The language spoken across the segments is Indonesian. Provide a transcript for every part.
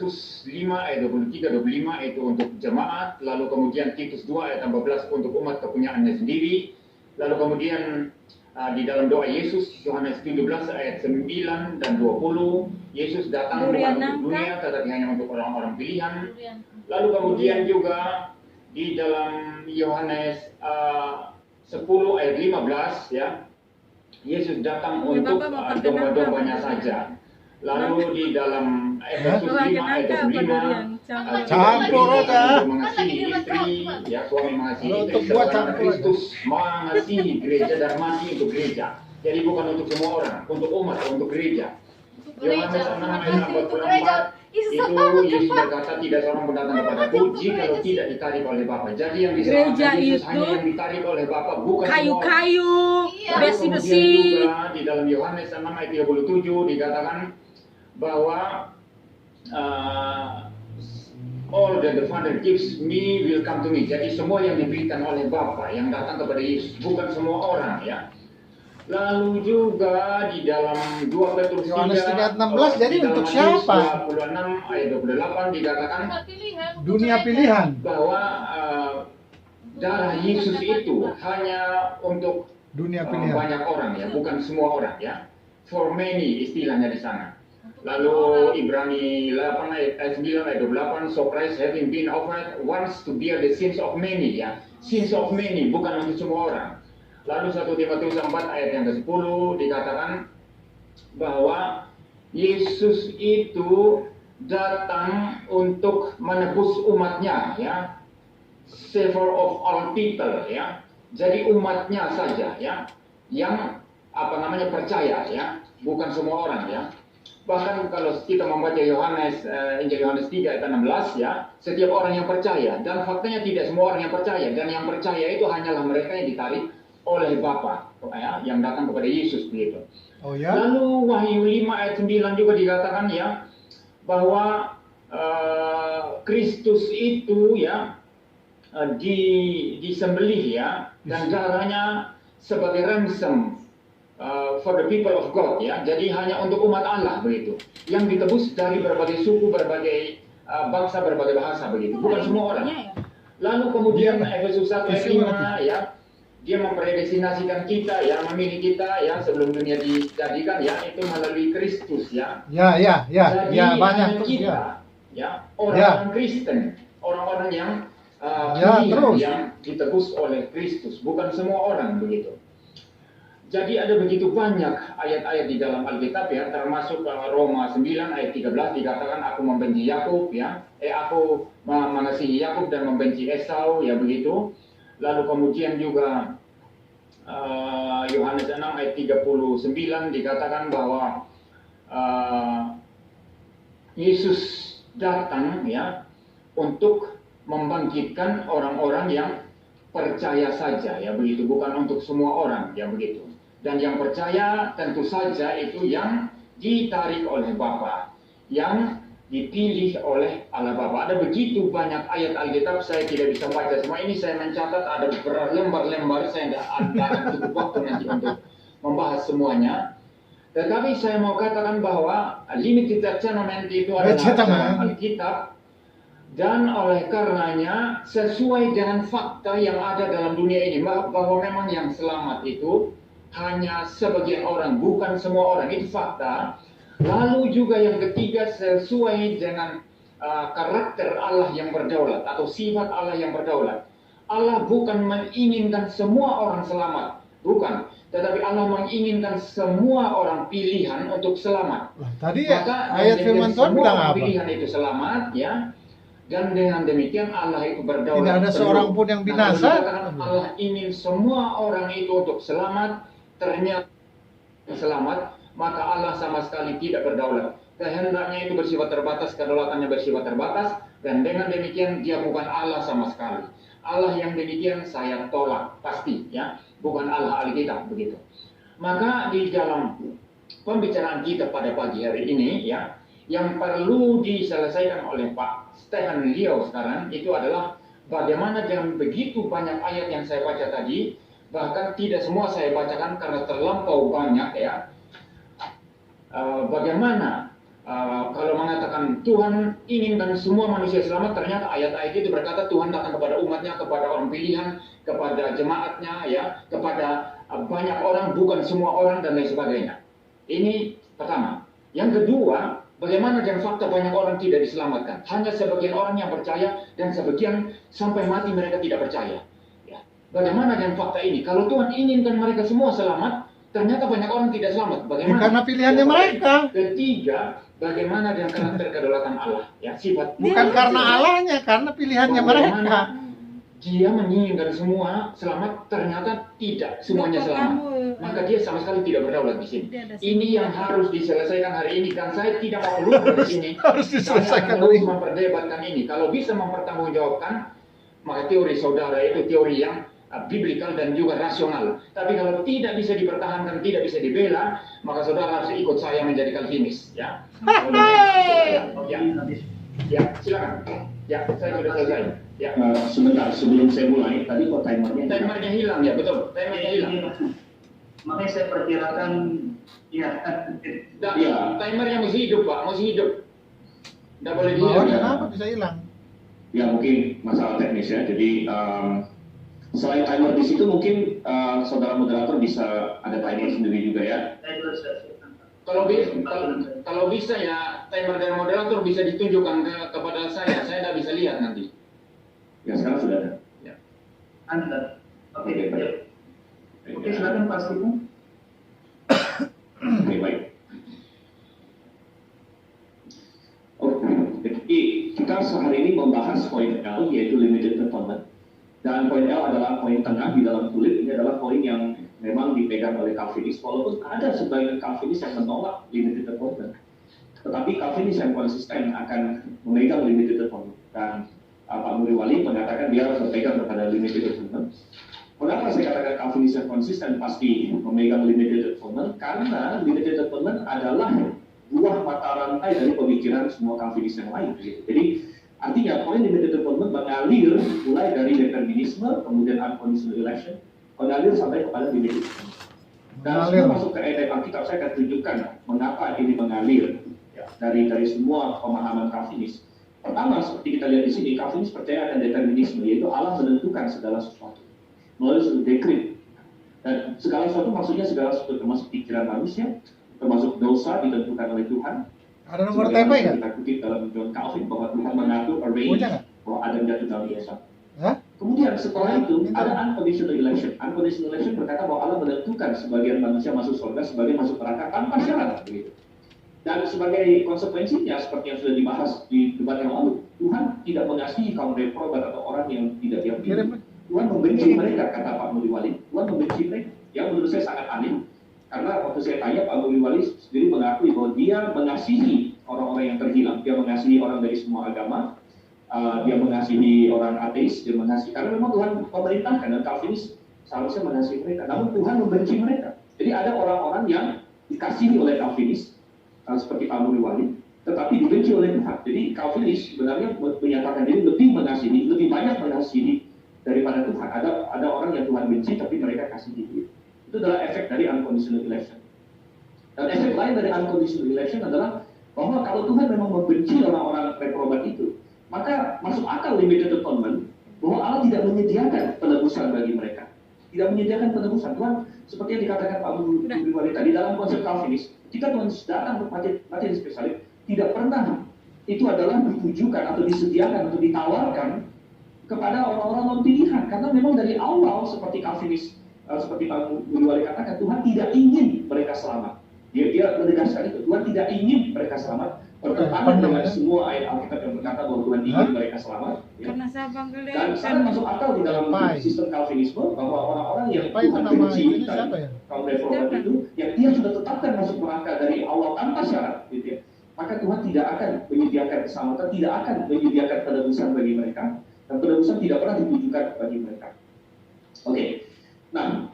Efesus 5 ayat 23-25 itu untuk jemaat, lalu kemudian Titus 2 ayat 14 untuk umat kepunyaannya sendiri, lalu kemudian di dalam doa Yesus, Yohanes 17 ayat 9 dan 20, Yesus datang bukan untuk dunia, tetapi hanya untuk orang-orang pilihan. Lalu kemudian juga di dalam Yohanes 10 ayat 15, ya, Yesus datang untuk domba-dombanya saja. Lalu di dalam Efesus 5 ayat 25, campur untuk mengasihi istri, ya, suami mengasihi istri, karena Kristus mengasihi gereja dan mati untuk gereja. Jadi bukan untuk semua orang, untuk umat, untuk gereja. Yohanes 6 ayat 44 itu Yesus berkata, tidak seorang pun datang kepadaku jikalau tidak ditarik oleh Bapa. Jadi yang diselamatkan Yesus hanya yang ditarik oleh Bapa, bukan kayu-kayu, besi-besi. Juga di dalam Yohanes 6 ayat 37 dikatakan bahwa all that the Father gives me will come to me. Jadi semua yang diberikan oleh Bapa yang datang kepada Yesus, bukan semua orang, ya. Lalu juga di dalam 2 Petrus 3:16 jadi untuk siapa? 26 ayat 28 dikatakan Dunia pilihan. bahwa darah Yesus itu hanya untuk Dunia pilihan. banyak orang, ya, bukan semua orang, ya. For many istilahnya di sana. Lalu Ibrani 8 ayat 9 ayat 28, so Christ having been offered once to bear the sins of many, ya. Sins of many, bukan untuk semua orang. Lalu 1 Timotius 4 ayat yang ke-10 dikatakan bahwa Yesus itu datang untuk menebus umatnya, ya. Savior of all people, ya. Jadi umatnya saja, ya, yang percaya, ya, bukan semua orang, ya. Bahkan kalau kita membaca Yohanes, Injil Yohanes 3 ayat 16, ya, setiap orang yang percaya, dan faktanya tidak semua orang yang percaya, dan yang percaya itu hanyalah mereka yang ditarik oleh Bapa, ya, yang datang kepada Yesus, begitu. Oh ya. Lalu Wahyu 5 ayat 9 juga dikatakan, ya, bahwa Kristus itu, ya, disembelih, ya, dan darahnya sebagai ransom for the people of God, ya. Jadi hanya untuk umat Allah, begitu, yang ditebus dari berbagai suku, berbagai bangsa, berbagai bahasa, begitu, bukan semua orang. Lalu kemudian Efesus 1 ayat 5, ya, dia mempredestinasikan kita, ya, memilih kita, ya, sebelum dunia dijadikan, ya, itu melalui Kristus, ya. Ya, Jadi banyak kita, ya, orang-orang Kristen, orang-orang yang yang ditebus oleh Kristus, bukan semua orang, begitu. Jadi ada begitu banyak ayat-ayat di dalam Alkitab, ya, termasuk Roma 9 ayat 13 dikatakan aku membenci Yakub, ya, aku mengasihi Yakub dan membenci Esau, ya, begitu. Lalu kemudian juga Yohanes 6 ayat 39 dikatakan bahwa Yesus datang, ya, untuk membangkitkan orang-orang yang percaya saja, ya, begitu, bukan untuk semua orang, ya, begitu. Dan yang percaya tentu saja itu yang ditarik oleh Bapa, yang dipilih oleh Allah Bapa. Ada begitu banyak ayat Alkitab, saya tidak bisa baca semua. Ini saya mencatat ada berlembar-lembar, saya tidak akan cukup waktu nanti untuk membahas semuanya. Tetapi saya mau katakan bahwa limited testament itu adalah Alkitab, dan oleh karenanya sesuai dengan fakta yang ada dalam dunia ini, bahwa memang yang selamat itu hanya sebagian orang, bukan semua orang, itu fakta. Lalu juga yang ketiga, sesuai dengan karakter Allah yang berdaulat atau sifat Allah yang berdaulat. Allah bukan menginginkan semua orang selamat, bukan. Tetapi Allah menginginkan semua orang pilihan untuk selamat. Tadi maka ayat firman Tuhan bilang apa? Pilihan itu selamat, ya. Dan dengan demikian Allah itu berdaulat. Tidak ada seorang pun yang binasa. Allah ingin semua orang itu untuk selamat, ternyata selamat, maka Allah sama sekali tidak berdaulat. Kehendaknya itu bersifat terbatas, kedaulatannya bersifat terbatas, dan dengan demikian dia bukan Allah sama sekali. Allah yang demikian saya tolak, pasti, ya, bukan Allah Alkitab, begitu. Maka di dalam pembicaraan kita pada pagi hari ini, ya, yang perlu diselesaikan oleh Pak Stephen Liao sekarang itu adalah bagaimana dengan begitu banyak ayat yang saya baca tadi, bahkan tidak semua saya bacakan karena terlampau banyak, ya. Bagaimana kalau mengatakan Tuhan inginkan semua manusia selamat, ternyata ayat-ayat itu berkata Tuhan datang kepada umatnya, kepada orang pilihan, kepada jemaatnya, ya, kepada banyak orang, bukan semua orang, dan lain sebagainya. Ini pertama. Yang kedua, bagaimana dengan fakta banyak orang tidak diselamatkan? Hanya sebagian orang yang percaya dan sebagian sampai mati mereka tidak percaya. Ya. Bagaimana dengan fakta ini? Kalau Tuhan inginkan mereka semua selamat, ternyata banyak orang tidak selamat. Bagaimana? Ya, karena pilihannya mereka. Ketiga, bagaimana dengan karakter kedaulatan Allah? Ya, sifat. Bukan karena Allahnya, karena pilihannya mereka. Dia menginginkan semua selamat, ternyata tidak semuanya selamat. Maka dia sama sekali tidak berdaulat di sini. Ini yang harus diselesaikan hari ini, dan saya tidak mau lupa di sini. Harus diselesaikan saya hari ini. akan memperdebatkan ini. Kalau bisa mempertanggungjawabkan, maka teori saudara itu teori yang biblikal dan juga rasional. Tapi kalau tidak bisa dipertahankan, tidak bisa dibela, maka saudara harus ikut saya menjadi Calvinis. Ya, ya, silakan. Ya, saya sudah selesai. Ya. Sebentar sebelum saya mulai, tadi kok timernya hilang, ya betul. Timernya hilang. Makanya saya perkirakan, ya. Timernya masih hidup, Pak, masih hidup. Tidak boleh Oh, dihilang. kenapa bisa hilang? Ya mungkin masalah teknis ya. Jadi selain timer di situ mungkin saudara moderator bisa ada timer sendiri juga ya. Kalau bisa ya timer dari moderator bisa ditunjukkan kepada saya tidak bisa lihat nanti. Ya sekarang sudah ada. Ya. Anda. Oke, baik. Oke, silakan Pak Stipu. Oke, baik. Oke, jadi kita sehari ini membahas poin L, yaitu limited atonement. Dan poin L adalah poin tengah di dalam kulit. Ini adalah poin yang memang dipegang oleh Calvinis, walaupun ada sebagian Calvinis yang menolak limited atonement. Tetapi Calvinis yang konsisten akan memegang limited atonement. Dan Pak Muri Wali mengatakan dia harus berpegang kepada limited atonement. Kenapa saya katakan Calvinis yang konsisten pasti memegang limited atonement? Karena limited atonement adalah buah mata rantai dari pemikiran semua Calvinis yang lain. Jadi artinya poin limited atonement mengalir mulai dari determinisme, kemudian unconditional election, mengalir sampai kepada limited atonement. Dan sebelum masuk ke ayat Alkitab, saya akan tunjukkan mengapa ini mengalir ya, dari semua pemahaman Calvinis. Pertama, seperti kita lihat di sini, Calvinis percaya akan determinisme, yaitu Allah menentukan segala sesuatu melalui suatu dekret. Dan segala sesuatu maksudnya segala sesuatu termasuk pikiran manusia, termasuk dosa ditentukan oleh Tuhan. Ada nomor TP nggak? Kita kutip dalam John Calvin bahwa Tuhan mengatur arrange bahwa Adam jatuh dalam dosa. Kemudian setelah itu ada unconditional election. Unconditional election berkata bahwa Allah menentukan sebagian manusia masuk surga, sebagian masuk neraka tanpa syarat. Begitu. Dan sebagai konsekuensinya, seperti yang sudah dibahas di debat yang lalu, Tuhan tidak mengasihi kaum reprobat atau orang yang tidak dia pilih. Tuhan membenci mereka, kata Pak Muri Wali. Tuhan membenci mereka. Yang menurut saya sangat aneh. Karena waktu saya tanya, Pak Muri Wali sendiri mengakui bahwa dia mengasihi orang-orang yang terhilang. Dia mengasihi orang dari semua agama. Dia mengasihi orang ateis. Dia mengasihi, karena memang Tuhan memerintahkan, dan Calvinis seharusnya mengasihi mereka. Namun Tuhan membenci mereka. Jadi ada orang-orang yang dikasihi oleh Calvinis, seperti Pak Muri Wali, tetapi dibenci oleh Tuhan. Jadi Calvinis sebenarnya menyatakan diri lebih mengasihi, lebih banyak mengasihi daripada Tuhan. Ada orang yang Tuhan benci tapi mereka kasihi. Itu adalah efek dari unconditional election. Dan efek lain dari unconditional election adalah bahwa kalau Tuhan memang membenci orang-orang reprobat itu, maka masuk akal limited atonement bahwa Allah tidak menyediakan penebusan bagi mereka. Tidak menyediakan penebusan. Tuhan seperti yang dikatakan Pak Muri Wali tadi dalam konsep Calvinis, jika Tuhan datang untuk mati di spesialis, tidak pernah itu adalah ditujukan atau disediakan atau ditawarkan kepada orang-orang non pilihan, karena memang dari awal seperti Calvinis, seperti Pak Muri Wali katakan, Tuhan tidak ingin mereka selamat. Dia menegaskan itu, Tuhan tidak ingin mereka selamat. Bertentangan dengan semua ayat Alkitab yang berkata bahwa Tuhan ingin mereka selamat. Ya. Dan sangat masuk akal di dalam sistem Calvinisme bahwa orang-orang yang Tuhan benci kaum reprobat itu, yang dia sudah tetapkan masuk neraka dari awal tanpa syarat, gitu ya. Maka Tuhan tidak akan menyediakan keselamatan, tidak akan menyediakan penebusan bagi mereka. Dan penebusan tidak pernah ditujukan bagi mereka. Oke, nah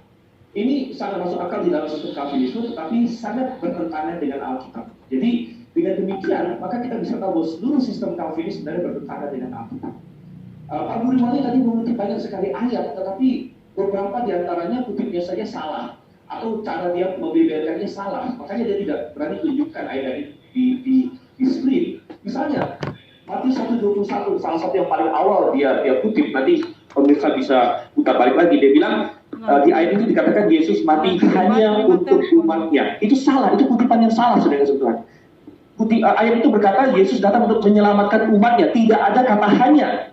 ini sangat masuk akal di dalam sistem Calvinisme, tetapi sangat bertentangan dengan Alkitab. Jadi dengan demikian, maka kita bisa tahu bahwa seluruh sistem Calvinis sebenarnya bertentangan dengan Alkitab. Pak Muri Wali tadi mengutip banyak sekali ayat, tetapi beberapa diantaranya kutipnya saja salah, atau cara dia membeberkannya salah. Makanya dia tidak berani tunjukkan ayat di Misalnya, Matius 1:21, salah satu yang paling awal dia kutip, nanti pemirsa bisa putar balik lagi. Dia bilang, di ayat itu dikatakan Yesus mati hanya untuk umatnya. Itu salah, itu kutipan yang salah, saudara-saudara. Ayat itu berkata Yesus datang untuk menyelamatkan umatnya. Tidak ada kata hanya.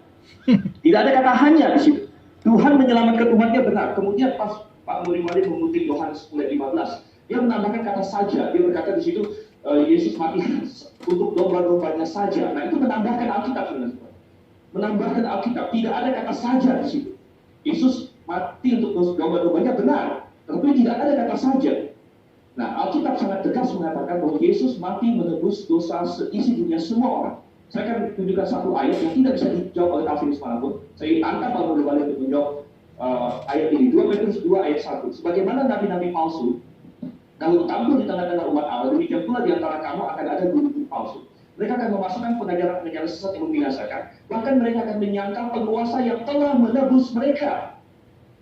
Tidak ada kata hanya di situ. Tuhan menyelamatkan umatnya benar. Kemudian pas Pak Muri Wali mengutip Yohanes 10:15, dia menambahkan kata saja. Dia berkata di situ Yesus mati untuk domba-dombanya saja. Nah, itu menambahkan Alkitab, saudara-saudara. Menambahkan Alkitab. Tidak ada kata saja di situ. Yesus mati untuk domba-dombanya benar, tapi tidak ada kata saja. Nah, Alkitab sangat tegas mengatakan bahwa Yesus mati menebus dosa seisi dunia semua orang. Saya akan tunjukkan satu ayat yang tidak bisa dijawab oleh Calvinis manapun. Saya tantang Pak Muri Wali untuk menjawab ayat ini. 2 Petrus 2 ayat 1. Sebagaimana nabi-nabi palsu kalau tampil di tengah-tengah umat Allah, demikian pula di antara kamu akan ada guru-guru palsu. Mereka akan memasukkan pengajaran-pengajaran sesat yang membinasakan. Bahkan mereka akan menyangkal penguasa yang telah menebus mereka.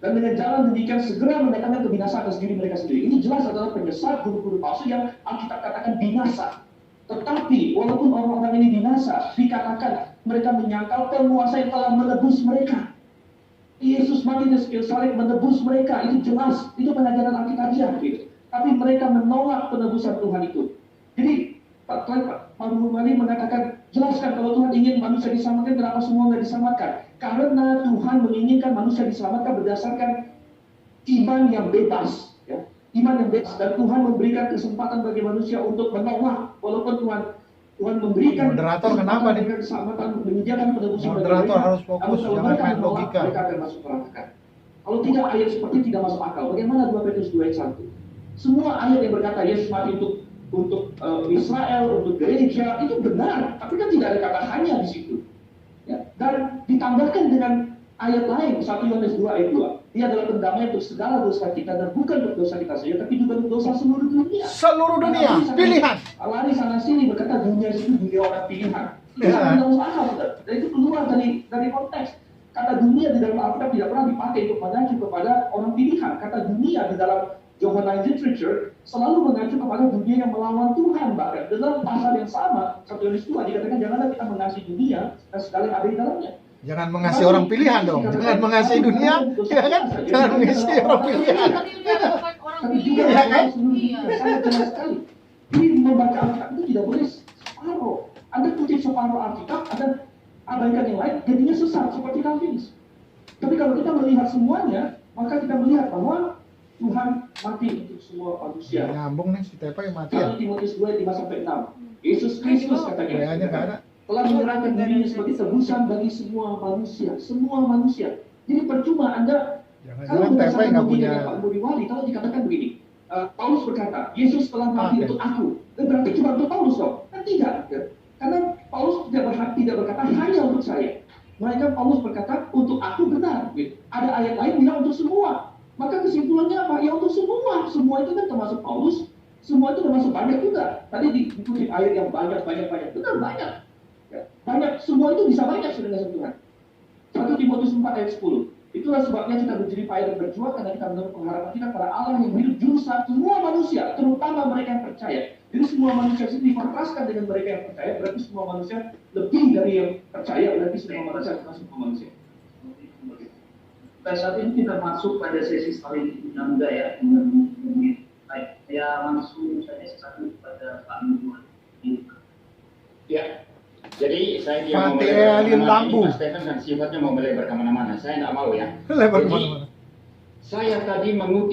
Dan dengan jalan demikian segera mendatangkan kebinasaan atas diri mereka sendiri. Ini jelas adalah penyesat guru-guru palsu yang Alkitab katakan binasa. Tetapi walaupun orang-orang ini binasa, dikatakan mereka menyangkal penguasa yang telah menebus mereka. Yesus mati di kayu salib menebus mereka. Itu jelas, itu pengajaran Alkitabiah. Gitu. Tapi mereka menolak penebusan Tuhan itu. Jadi Pak Muri Wali mengatakan, jelaskan kalau Tuhan ingin manusia diselamatkan, kenapa semua nggak diselamatkan? Karena Tuhan menginginkan manusia diselamatkan berdasarkan iman yang bebas, ya. Iman yang bebas, dan Tuhan memberikan kesempatan bagi manusia untuk menolak, walaupun Tuhan memberikan moderator kenapa nih? Keselamatan, menyediakan penebusan Moderator harus fokus, jangan main logika. Mereka akan masuk neraka. Kalau tidak, ayat seperti tidak masuk akal. Bagaimana 2 Petrus 2 ayat 1? Semua ayat yang berkata Yesus mati untuk Israel, untuk gereja, itu benar. Tapi kan tidak ada kata hanya di situ. Ya. Dan ditambahkan dengan ayat lain, 1 Yohanes 2 ayat 2. Dia adalah pendamai untuk segala dosa kita, dan bukan untuk dosa kita saja, tapi juga untuk dosa seluruh dunia. Seluruh dunia, pilihan. Lari sana sini berkata dunia itu dunia orang pilihan. Tidak masuk akal, dan itu keluar dari konteks. Kata dunia di dalam Alkitab tidak pernah dipakai untuk mengacu kepada orang pilihan. Kata dunia di dalam Johannine literature selalu mengacu kepada dunia yang melawan Tuhan. Bahkan dalam pasal yang sama, 1 Yohanes 2 dikatakan janganlah kita mengasihi dunia dan segala yang ada di dalamnya. Jangan mengasihi orang pilihan dong. Jangan mengasihi dunia, ya kan? Jangan mengasihi orang pilihan. Tapi juga sangat jelas sekali. Jadi membaca Alkitab itu tidak boleh separuh. Anda kutip separuh Alkitab, Anda abaikan yang lain, jadinya sesat seperti Calvinis. Tapi kalau kita melihat semuanya, maka kita melihat bahwa Tuhan mati untuk semua manusia. Nyambung nih si Tepa yang mati ya. 1 Timotius 2 5-6. Yesus Kristus katanya. Kayaknya nggak ada. Telah menyerahkan dirinya sebagai tebusan bagi semua manusia. Semua manusia. Jadi percuma Anda kalau Tepa nggak punya. Pak Muri Wali, kalau dikatakan begini, Paulus berkata, Yesus telah mati untuk aku. Berarti cuma untuk Paulus dong? Kan tidak. Ya? Karena Paulus tidak berkata hanya untuk saya. Melainkan Paulus berkata untuk aku benar. Gitu. Ada ayat lain bilang untuk semua. Maka kesimpulannya apa? Ya untuk semua. Semua itu kan termasuk Paulus. Semua itu termasuk banyak juga. Tadi dikutip ayat yang banyak. Benar banyak. Ya, banyak. Semua itu bisa banyak sebenarnya Tuhan. 1 Timotius 4 ayat 10. Itulah sebabnya kita berjerih payah dan berjuang karena kita menaruh pengharapan kita pada Allah yang hidup juru selamat semua manusia, terutama mereka yang percaya. Jadi semua manusia itu dikontraskan dengan mereka yang percaya, berarti semua manusia lebih dari yang percaya, berarti semua manusia termasuk semua manusia. Pada saat ini kita masuk pada sesi saling menangga ya. Baik, saya langsung saja satu kepada Pak Nur. Ya, jadi saya dia Mati mau Elin Lambu. Mas Stephen kan sifatnya mau melebar kemana-mana. Saya tidak mau ya. Lebar Jadi, kemana-mana. saya tadi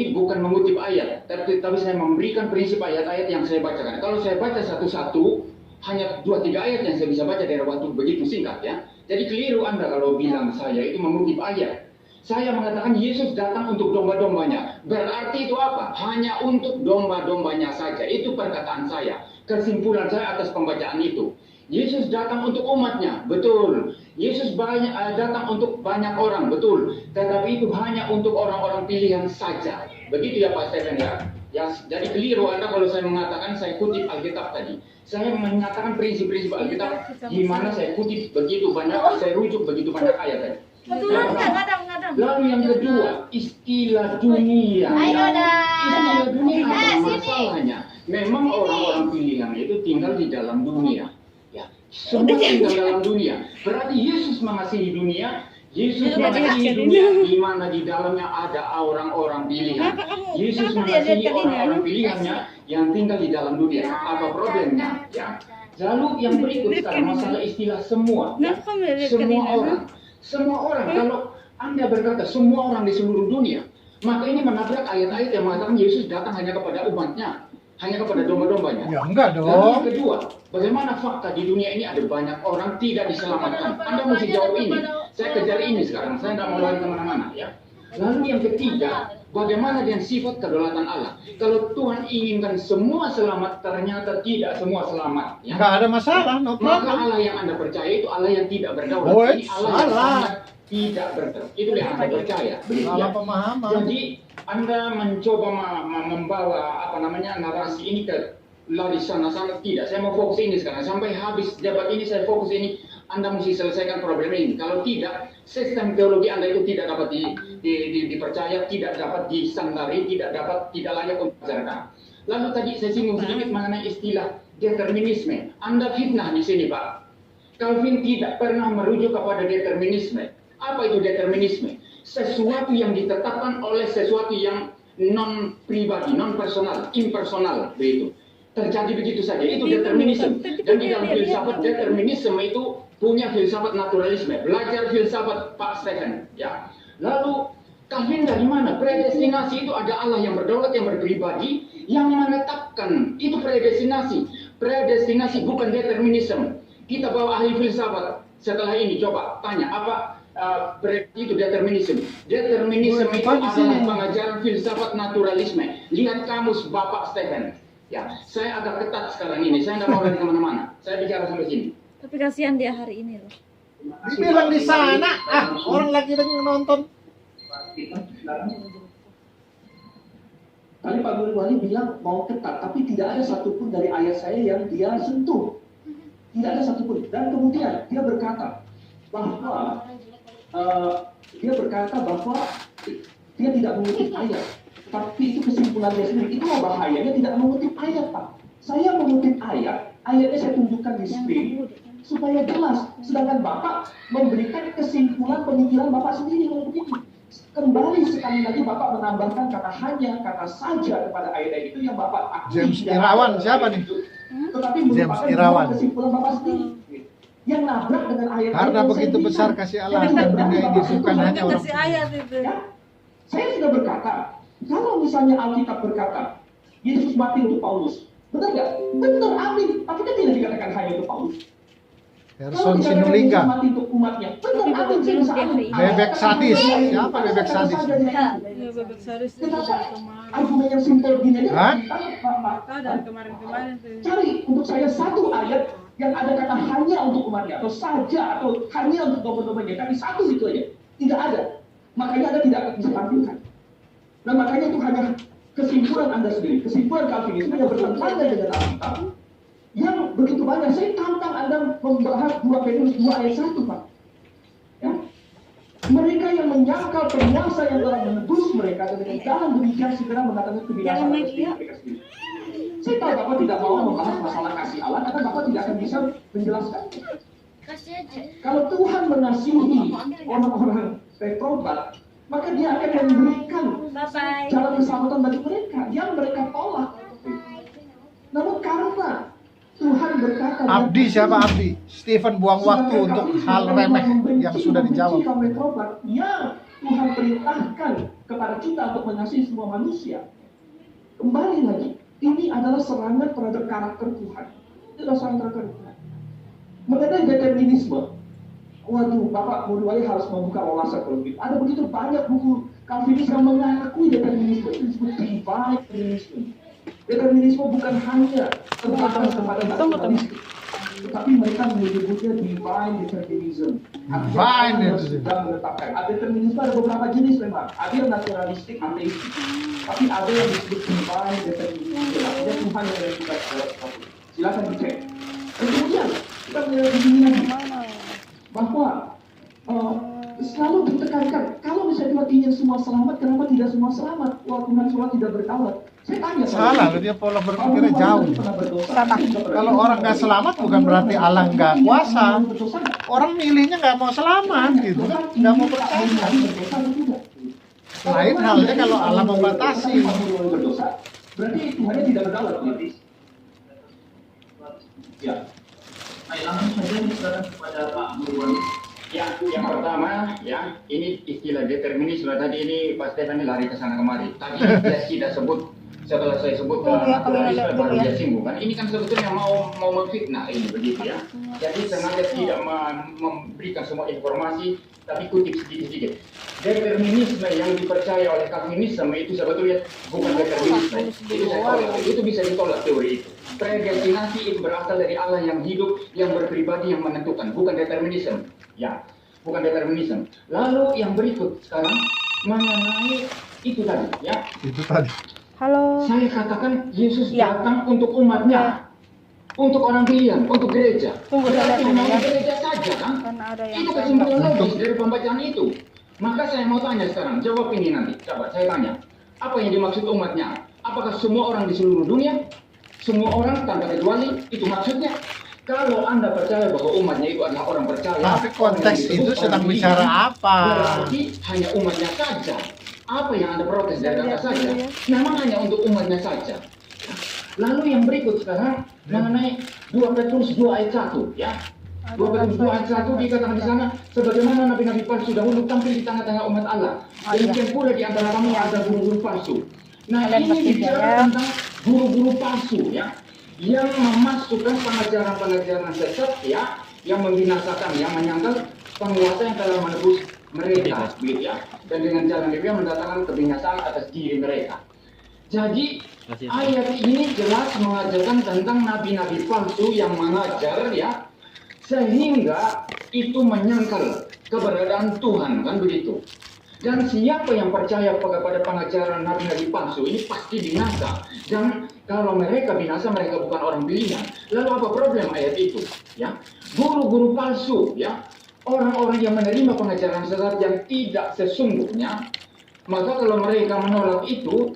bukan mengutip ayat, tapi saya memberikan prinsip ayat-ayat yang saya bacakan. Kalau saya baca satu-satu, hanya 2-3 ayat yang saya bisa baca dari waktu begitu singkat ya. Jadi keliru Anda kalau bilang saya itu mengutip ayat. Saya mengatakan Yesus datang untuk domba-dombanya. Berarti itu apa? Hanya untuk domba-dombanya saja. Itu perkataan saya. Kesimpulan saya atas pembacaan itu. Yesus datang untuk umatnya, betul. Yesus datang untuk banyak orang, betul. Tetapi itu hanya untuk orang-orang pilihan saja. Begitu ya Pak Stephen ya. Ya, jadi keliru Anda kalau saya mengatakan saya kutip Alkitab tadi. Saya mengatakan prinsip-prinsip Alkitab, gimana saya kutip begitu banyak, saya rujuk begitu banyak ayat tadi. Lalu yang kedua, istilah dunia. Istilah dunia apa masalahnya? Memang orang-orang pilihan itu tinggal di dalam dunia. Ya, semua tinggal dalam dunia. Berarti Yesus mengasihi dunia. Yesus mengasihi dunia di mana di dalamnya ada orang-orang pilihan. Yesus mengasihi orang-orang pilihannya yang tinggal di dalam dunia. Apa problemnya? Ya. Lalu yang berikut sekarang masalah istilah semua. Ya. Semua orang. Kalau Anda berkata semua orang di seluruh dunia, maka ini menabrak ayat-ayat yang mengatakan Yesus datang hanya kepada umatnya, hanya kepada domba-dombanya. Ya enggak dong. Lalu yang kedua, bagaimana fakta di dunia ini ada banyak orang tidak diselamatkan? Anda mesti jawab ini. Saya kejar ini sekarang, saya tidak mau lari kemana-mana ya. Lalu yang ketiga, bagaimana dengan sifat kedaulatan Allah? Kalau Tuhan inginkan semua selamat, ternyata tidak semua selamat. Ya? Enggak ada masalah, no Maka problem. Allah yang Anda percaya itu Allah yang tidak berdaulat. Oh, Ini Allah yang salah. sangat tidak berdaulat. Itu yang Anda percaya. Salah pemahaman. Jadi Anda mencoba membawa narasi ini ke lari sana-sana, tidak. Saya mau fokus ini sekarang. Sampai habis jabat ini saya fokus ini. Anda mesti selesaikan problem ini. Kalau tidak, sistem teologi Anda itu tidak dapat dipercaya, tidak dapat disandari, tidak layak untuk diajarkan. Lalu tadi saya singgung sedikit mengenai istilah determinisme. Anda fitnah di sini, Pak. Calvin tidak pernah merujuk kepada determinisme. Apa itu determinisme? Sesuatu yang ditetapkan oleh sesuatu yang non pribadi, non personal, impersonal, begitu. Terjadi begitu saja. Itu determinisme. Dan di dalam filsafat determinisme itu punya filsafat naturalisme. Belajar filsafat Pak Stephen. Ya. Lalu Calvin dari mana? Predestinasi itu ada Allah yang berdaulat, yang berpribadi, yang menetapkan. Itu predestinasi. Predestinasi bukan determinisme. Kita bawa ahli filsafat. Setelah ini coba tanya apa itu determinisme. Determinisme itu adalah pengajaran filsafat naturalisme. Lihat kamus Bapak Stephen. Ya, saya agak ketat sekarang ini. Saya nggak mau lari kemana-mana. Saya bicara sampai sini. Tapi kasihan dia hari ini loh. Dibilang di sana, orang lagi nonton. Tadi Pak Guru Wali bilang mau ketat, tapi tidak ada satupun dari ayat saya yang dia sentuh. Tidak ada satupun. Dan kemudian dia berkata bahwa dia tidak mengutip ayat, tapi itu kesimpulan dia sendiri. Itulah bahayanya tidak mengutip ayat, Pak. Saya mengutip ayatnya saya tunjukkan di screen supaya jelas. Sedangkan Bapak memberikan kesimpulan pemikiran Bapak sendiri kalau begini. Kembali sekali lagi Bapak menambahkan kata hanya, kata saja kepada ayat itu yang Bapak James Irawan, siapa nih? Tetapi James Irawan. Kesimpulan Bapak sendiri yang nabrak dengan ayat. Karena begitu besar kasih Allah dan dunia ini bukan hanya orang. Kasih ayat itu. Ya, saya sudah berkata, kalau misalnya Alkitab berkata Yesus mati untuk Paulus, benar nggak? Benar, amin. Tapi kan tidak dikatakan hanya untuk Paulus. Gerson Sinulinga. Mati untuk umatnya, benar, amin. Saya rasa amin. Bebek sadis. Siapa bebek sadis? Bebek sadis itu dari kemarin. Argumen yang simpel gini aja. Hah? Dari kemarin tuh. Cari untuk saya satu ayat yang ada kata hanya untuk umatnya atau saja atau hanya untuk domba-dombanya. Tapi satu itu aja. Tidak ada. Makanya Anda tidak akan bisa tampilkan. Dan makanya itu hanya kesimpulan Anda sendiri. Kesimpulan Calvinisme yang bertentangan dengan Alkitab. Yang begitu banyak. Saya tantang Anda membahas 2 Petrus 2 ayat 1, Pak. Ya? Mereka yang menyangkal penguasa yang telah menebus mereka dan dengan jalan demikian segera mendatangkan kebinasaan atas diri mereka sendiri. Saya tahu Bapak tidak mau membahas masalah kasih Allah karena Bapak tidak akan bisa menjelaskan. Kalau Tuhan mengasihi orang-orang reprobat, maka Dia akan memberikan jalan keselamatan bagi mereka yang mereka tolak. Namun karena Tuhan berkata, Abdi siapa Abdi? Stephen buang waktu untuk hal remeh yang sudah dijawab. Yang Tuhan perintahkan kepada kita untuk mengasihi semua manusia. Kembali lagi, ini adalah serangan terhadap karakter Tuhan. Itu adalah serangan terhadap Tuhan. Mengenai determinisme, waduh, Bapak Murwali harus membuka wawasan kalau begitu. Ada begitu banyak buku Calvinis yang mengakui determinisme. Itu disebut divine determinism. Determinisme bukan hanya terbatas kepada naturalistik, tetapi mereka menyebutnya divine determinism. Divine determinism. Sudah menetapkan. Determinisme ada beberapa jenis memang. Ada yang naturalistik, ateistik, tapi ada yang disebut divine determinism. Artinya Tuhan yang menentukan segala sesuatu. Silakan dicek. Dan kemudian kita melihat di sini lagi bahwa selalu ditekankan kalau saya Tuhan ingin semua selamat, kenapa tidak semua selamat? Wah, Tuhan semua tidak berdaulat. Saya tanya Salah, dia pola berpikirnya jauh. Kalau orang nggak selamat bukan berarti Allah nggak kuasa. Orang milihnya nggak mau selamat gitu kan, nggak mau percaya. Lain halnya kalau Allah membatasi. Berarti Tuhannya tidak berdaulat. Ya. Baik, langsung saja silakan kepada Pak Murwani. Ya, yang pertama, ya, ini istilah determinisme tadi ini Pak Stefan lari ke sana kemari. Tadi dia tidak sebut, setelah saya sebut naturalisme baru dia singgung kan. Ini kan sebetulnya mau memfitnah ini begitu ya. Jadi sengaja tidak memberikan semua informasi, tapi kutip sedikit-sedikit. Determinisme yang dipercaya oleh Calvinisme itu sebetulnya bukan determinisme. Itu saya tolak. Itu bisa ditolak teori itu. Predestinasi itu berasal dari Allah yang hidup, yang berpribadi, yang menentukan, bukan determinisme. Ya, bukan determinisme. Lalu yang berikut sekarang mengenai itu tadi, ya. Itu tadi. Halo. Saya katakan Yesus datang untuk umatnya, untuk orang pilihan, untuk gereja. Tunggu, Berarti saya hanya lihat untuk gereja saja kan? Karena ada yang Itu kesimpulan logis dari pembacaan itu. Maka saya mau tanya sekarang, jawab ini nanti. Coba saya tanya, apa yang dimaksud umatnya? Apakah semua orang di seluruh dunia? Semua orang tanpa kecuali? Itu maksudnya? Kalau Anda percaya bahwa umatnya itu adalah orang percaya, Tapi konteks itu sedang bicara apa? berarti hanya umatnya saja. Apa yang Anda protes dari kata saja? Memang hanya untuk umatnya saja. Lalu yang berikut sekarang mengenai 2 Petrus 2 ayat 1, ya. 2 Petrus 2 ayat 1 dikatakan di sana, sebagaimana nabi-nabi palsu dahulu tampil di tengah-tengah umat Allah. Demikian pula di antara kamu ada guru-guru palsu. Nah, ini bicara tentang guru-guru palsu, ya, yang memasukkan pengajaran-pengajaran sesat, ya, yang membinasakan, yang menyangkal penguasa yang telah menebus mereka, begitu ya, dan dengan jalan dia mendatangkan kebinasaan atas diri mereka. Jadi ayat ini jelas mengajarkan tentang nabi-nabi palsu yang mengajar, ya, sehingga itu menyangkal keberadaan Tuhan, kan begitu. Dan siapa yang percaya kepada pengajaran nabi-nabi palsu ini pasti binasa. Dan kalau mereka binasa, mereka bukan orang pilihan. Lalu apa problem ayat itu? Ya, guru-guru palsu, ya, orang-orang yang menerima pengajaran sesat yang tidak sesungguhnya, maka kalau mereka menolak itu,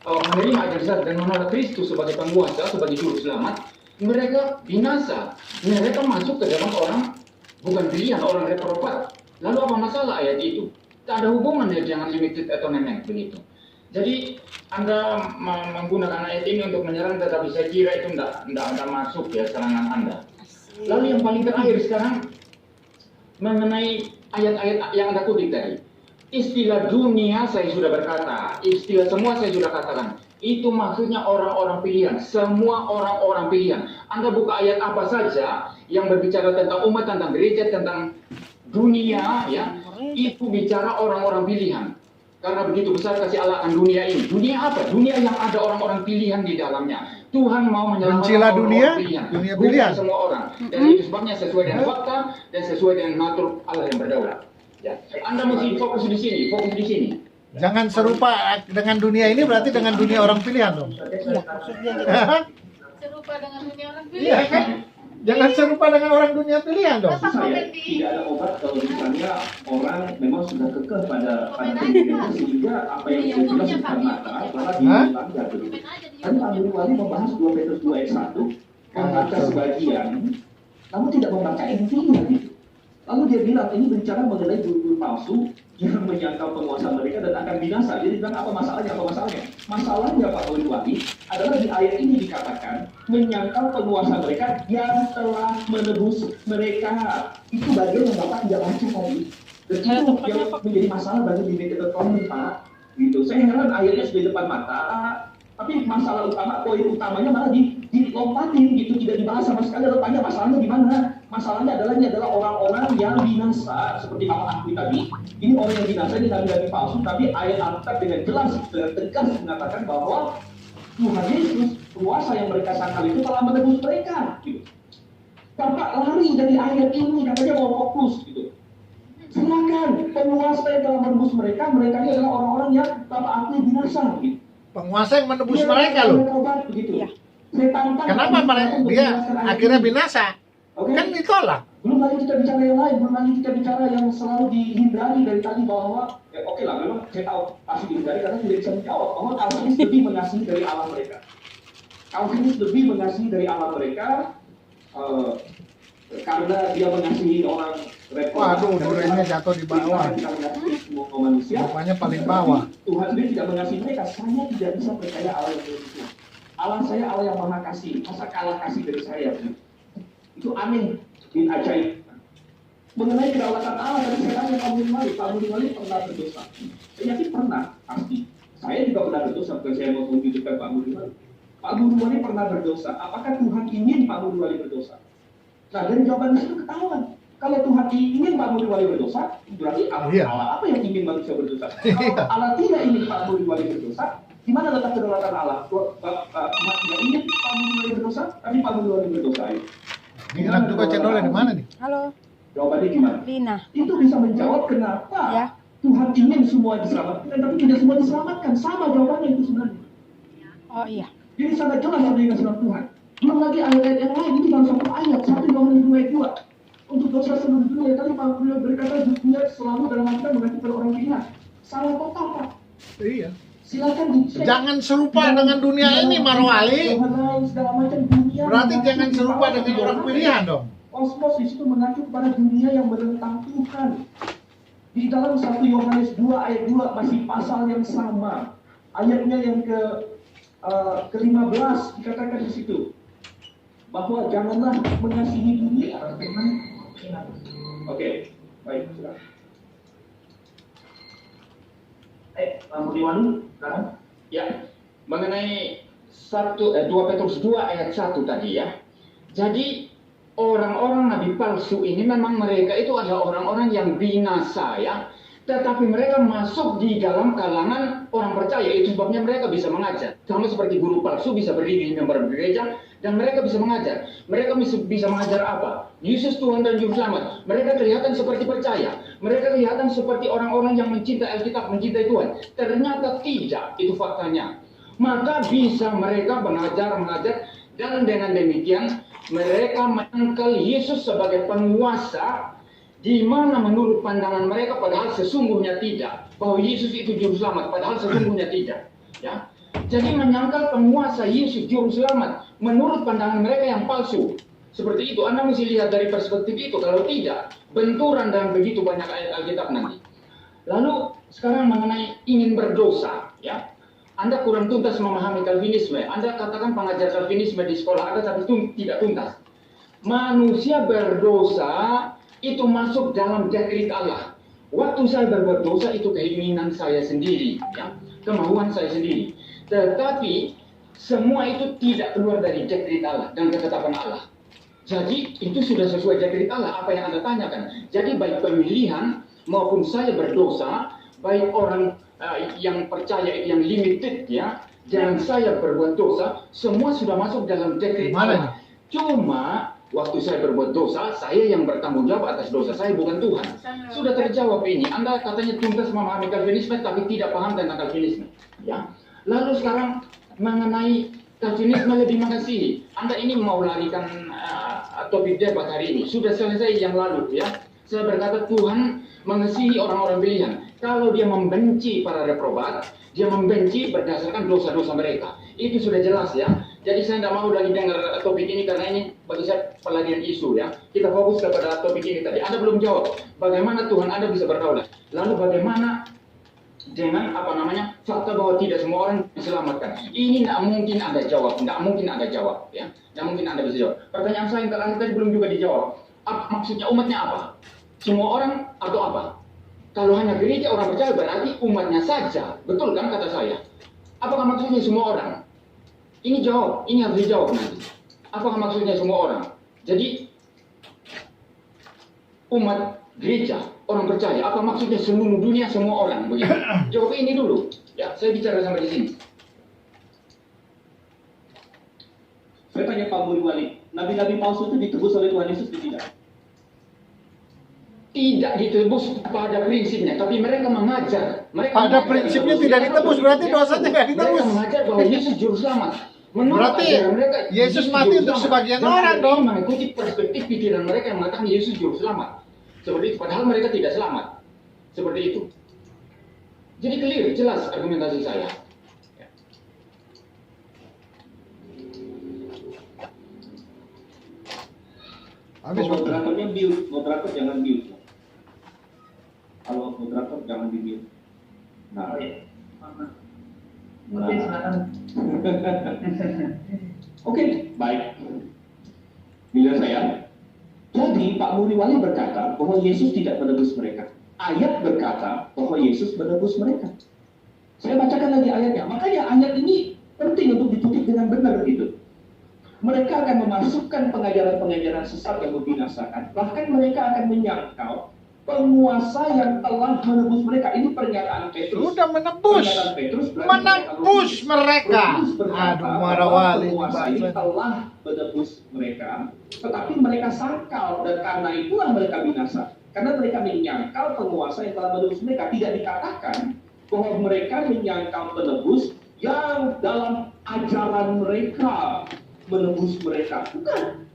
menerima ajaran sesat dan menolak Kristus sebagai penguasa, sebagai juru selamat, mereka binasa. Mereka masuk ke dalam orang bukan pilihan, orang reprobate. Lalu apa masalah ayat itu? Tak ada hubungannya dengan limited atonement begitu. Jadi Anda menggunakan ayat ini untuk menyerang, tetapi saya kira itu tidak masuk ya serangan Anda. Lalu yang paling terakhir sekarang mengenai ayat-ayat yang Anda kutip tadi. Istilah dunia saya sudah berkata, istilah semua saya sudah katakan. Itu maksudnya orang-orang pilihan, semua orang-orang pilihan. Anda buka ayat apa saja yang berbicara tentang umat, tentang gereja, tentang dunia, ya, itu bicara orang-orang pilihan. Karena begitu besar kasih Allah akan dunia ini. Dunia apa? Dunia yang ada orang-orang pilihan di dalamnya. Tuhan mau menyelamatkan orang-orang pilihan, dunia bukan pilihan. semua orang. Dan itu sebabnya sesuai dengan fakta dan sesuai dengan natur Allah yang berdaulat. Ya, Anda mesti fokus di sini, fokus di sini. Jangan serupa dengan dunia ini, berarti dengan dunia orang pilihan dong. serupa dengan dunia orang Iya pilihan. kan? Jangan serupa dengan orang dunia pilihan dong. Saya tidak ada obat kalau misalnya orang memang sudah kekeh pada kehidupan sehingga apa yang dia bilang bukan mata malah dilanggar begitu. Kan Pak Wali membahas 2 Petrus 2 ayat 1 membaca sebagian, namun tidak membaca intinya gitu. Lalu dia bilang ini bicara mengenai guru-guru palsu yang menyangkal penguasa mereka dan akan binasa. Jadi bilang apa masalahnya? Apa masalahnya? Masalahnya Pak Wali adalah di ayat ini dikatakan menyangkal penguasa mereka yang telah menebus mereka. Itu bagian yang Bapak tidak baca tadi. Dan itu yang menjadi masalah bagi limited atonement, Pak. Gitu. Saya heran ayatnya sudah di depan mata, tapi masalah utama, poin utamanya malah dilompatin gitu, tidak dibahas sama sekali. Lalu tanya masalahnya di mana? Masalahnya adalah ini adalah orang-orang yang binasa, seperti Bapak akui tadi. Ini orang yang binasa, ini nabi-nabi palsu, tapi ayat Alkitab dengan jelas, dengan tegas mengatakan bahwa Tuhan Yesus, penguasa yang mereka sangkal itu telah menebus mereka. Gitu. Bapak lari dari ayat ini, katanya mau fokus gitu. Silakan, penguasa yang telah menebus mereka, mereka ini adalah orang-orang yang Bapak akui binasa. Gitu. Penguasa yang menebus mereka loh. Gitu. Ya. Kenapa dia akhirnya binasa? Kan ditolak. Belum lagi kita bicara yang lain, belum lagi kita bicara yang selalu dihindari dari tadi bahwa oke lah, memang saya tahu pasti dihindari karena tidak bisa menjawab bahwa Calvinis lebih mengasihi dari alam mereka. Calvinis lebih mengasihi dari alam mereka karena dia mengasihi orang reformasi. Waduh, duriannya jatuh di bawah. Kita mengasihi semua manusia. Rupanya paling bawah. Tuhan sendiri tidak mengasihi mereka. Saya tidak bisa percaya Allah yang begitu. Allah saya Allah yang maha kasih. Masa kalah kasih dari saya? Itu aneh. Bin ajaib. Mengenai kedaulatan Allah tadi saya tanya Pak Muli pernah berdosa. Saya yakin pernah, pasti. Saya juga pernah berdosa, bukan saya mau menunjukkan Pak Muli. Pak Muli pernah berdosa. Apakah Tuhan ingin Pak Muli berdosa? Nah, dari jawaban itu ketahuan. Kalau Tuhan ingin Pak Muli berdosa, berarti Allah apa yang ingin manusia berdosa? Kalau Allah tidak ingin Pak Muli berdosa, di mana letak kedaulatan Allah? Tuhan tidak ingin Pak Muli berdosa, tapi Pak Muli berdosa. Hilang juga channelnya di mana nih? Halo. Jawabannya gimana? Lina. Itu bisa menjawab kenapa Ya. Tuhan ingin semua diselamatkan, tapi tidak semua diselamatkan. Sama jawabannya itu sebenarnya. Oh iya. Jadi sangat jelas yang dikasih Tuhan. Belum lagi ayat-ayat yang lain, ini dalam satu ayat, 1 Yohanes 2 ayat 2. Untuk dosa seluruh dunia, tadi Pak beliau berkata dunia selalu dalam hati mengakibatkan orang pilihan. Salah total Pak. Iya. Silakan dicek. Jangan serupa dengan dunia ini, Marwali. Segala macam dunia. Berarti jangan serupa dengan orang pilihan dong. Kosmos di situ mengacu kepada dunia yang menentang Tuhan. Di dalam 1 Yohanes 2 ayat 2 masih pasal yang sama. Ayatnya yang ke-15 dikatakan di situ bahwa janganlah mengasihi dunia. Oke, baik, sudah. Pak Mudiwani, sekarang? Ya, mengenai 2 Petrus 2 ayat 1 tadi ya. Jadi orang-orang nabi palsu ini memang mereka itu adalah orang-orang yang binasa ya. Tetapi mereka masuk di dalam kalangan orang percaya, itu sebabnya mereka bisa mengajar. Sama seperti guru palsu bisa berdiri di member gereja, dan mereka bisa mengajar. Mereka bisa mengajar apa? Yesus Tuhan dan Juru Selamat. Mereka kelihatan seperti percaya. Mereka kelihatan seperti orang-orang yang mencintai Alkitab, mencintai Tuhan. Ternyata tidak, itu faktanya. Maka bisa mereka mengajar, dan dengan demikian mereka menangkal Yesus sebagai penguasa, di mana menurut pandangan mereka padahal sesungguhnya tidak, bahwa Yesus itu juru selamat, padahal sesungguhnya tidak ya. Jadi menyangkal penguasa Yesus juru selamat menurut pandangan mereka yang palsu. Seperti itu, Anda mesti lihat dari perspektif itu. Kalau tidak, benturan dan begitu banyak ayat Alkitab nanti. Lalu sekarang mengenai ingin berdosa ya. Anda kurang tuntas memahami Calvinisme. Anda katakan pengajar Calvinisme di sekolah Anda tapi tidak tuntas. Manusia berdosa itu masuk dalam dekret Allah. Waktu saya berbuat dosa itu keinginan saya sendiri, ya, kemauan saya sendiri. Tetapi semua itu tidak keluar dari dekret Allah dan ketetapan Allah. Jadi itu sudah sesuai dekret Allah apa yang Anda tanyakan. Jadi baik pemilihan maupun saya berdosa, baik orang yang percaya itu yang limited ya, dan saya berbuat dosa, semua sudah masuk dalam dekret Allah. Cuma waktu saya berbuat dosa, saya yang bertanggung jawab atas dosa saya, bukan Tuhan. Sudah terjawab ini. Anda katanya tuntas memahami Calvinisme, tapi tidak paham tentang Calvinisme. Ya. Lalu sekarang mengenai Calvinisme lebih mengasihi. Anda ini mau larikan topik debat hari ini. Sudah selesai yang lalu ya. Saya berkata Tuhan mengasihi orang-orang pilihan. Kalau dia membenci para reprobat, dia membenci berdasarkan dosa-dosa mereka. Itu sudah jelas ya. Jadi saya tidak mau lagi dengar topik ini karena ini bagi saya pelarian isu ya. Kita fokus kepada topik ini tadi. Anda belum jawab bagaimana Tuhan Anda bisa berdaulat. Lalu bagaimana dengan fakta bahwa tidak semua orang diselamatkan. Ini tidak mungkin Anda jawab, tidak mungkin Anda jawab ya. Tidak mungkin Anda bisa jawab. Pertanyaan saya yang terakhir tadi belum juga dijawab. Maksudnya umatnya apa? Semua orang atau apa? Kalau hanya gereja orang percaya berarti umatnya saja. Betul kan kata saya? Apakah maksudnya semua orang? Ini jawab, ini harus dijawab nanti. Apakah maksudnya semua orang? Jadi umat gereja, orang percaya, apa maksudnya seluruh dunia semua orang? Begitu. Jawab ini dulu. Ya, saya bicara sampai di sini. Saya tanya Pak Mudiwani, nabi-nabi palsu itu ditebus oleh Tuhan Yesus tidak? Tidak ditebus pada prinsipnya, tapi mereka mengajar. Pada prinsipnya tidak ditebus, berarti dosanya nggak ditebus. Mereka mengajar bahwa Yesus juru selamat. Menurut Berarti ajaran mereka, Yesus mati juru untuk selamat. sebagian Dan orang mereka dong. mengikuti perspektif pikiran mereka yang mengatakan Yesus juru selamat. Seperti itu, padahal mereka tidak selamat. Seperti itu. Jadi clear, jelas argumentasi saya. Habis waktu. Moderatornya mute, moderator jangan mute. Kalau moderator jangan di mute. Nah, Oke, silakan. Oke, baik. Bila saya, jadi Pak Muriwali berkata bahwa Yesus tidak menebus mereka. Ayat berkata bahwa Yesus menebus mereka. Saya bacakan lagi ayatnya. Makanya ayat ini penting untuk ditutup dengan benar gitu. Mereka akan memasukkan pengajaran-pengajaran sesat yang membinasakan. Bahkan mereka akan menyangkal penguasa yang telah menebus mereka. Ini pernyataan Petrus. Sudah menebus. Pernyataan Petrus. Menebus mereka. Aduh, Marawali. penguasa ini telah menebus mereka. Tetapi mereka sangkal dan karena itulah mereka binasa. Karena mereka menyangkal penguasa yang telah menebus mereka. Tidak dikatakan bahwa mereka menyangkal penebus yang dalam ajaran mereka menebus mereka. Bukan.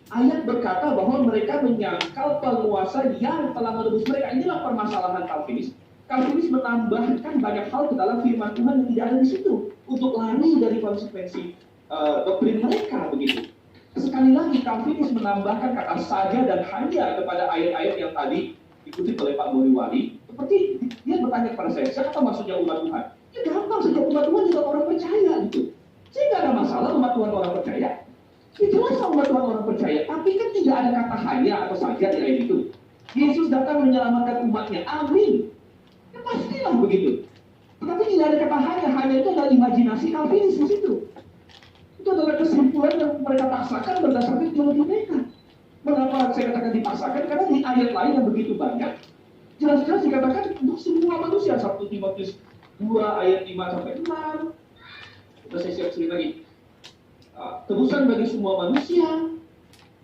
Ayat berkata bahwa mereka menyangkal penguasa yang telah menebus mereka. Inilah permasalahan Calvinis. Calvinis menambahkan banyak hal ke dalam firman Tuhan yang tidak ada di situ untuk lari dari konsekuensi doktrin mereka begitu. Sekali lagi Calvinis menambahkan kata saja dan hanya kepada ayat-ayat yang tadi dikutip oleh Pak Muriwali. Seperti dia bertanya kepada saya, siapa maksudnya umat Tuhan? Ya gampang saja, umat Tuhan juga orang percaya gitu. Saya nggak ada masalah umat Tuhan orang percaya. Ya jelas umat Tuhan orang percaya. Tapi kan tidak ada kata hanya atau saja di ayat itu. Yesus datang menyelamatkan umatnya. Amin. Ya pastilah begitu. Tetapi tidak ada kata hanya. Hanya itu adalah imajinasi Calvinis di situ. Itu adalah kesimpulan yang mereka paksakan berdasarkan teologi mereka. Mengapa saya katakan dipaksakan? Karena di ayat lain yang begitu banyak, jelas-jelas dikatakan untuk semua manusia. 1 Timotius 2 ayat 5 sampai 6. Kita saya siap-siap lagi. Tebusan bagi semua manusia.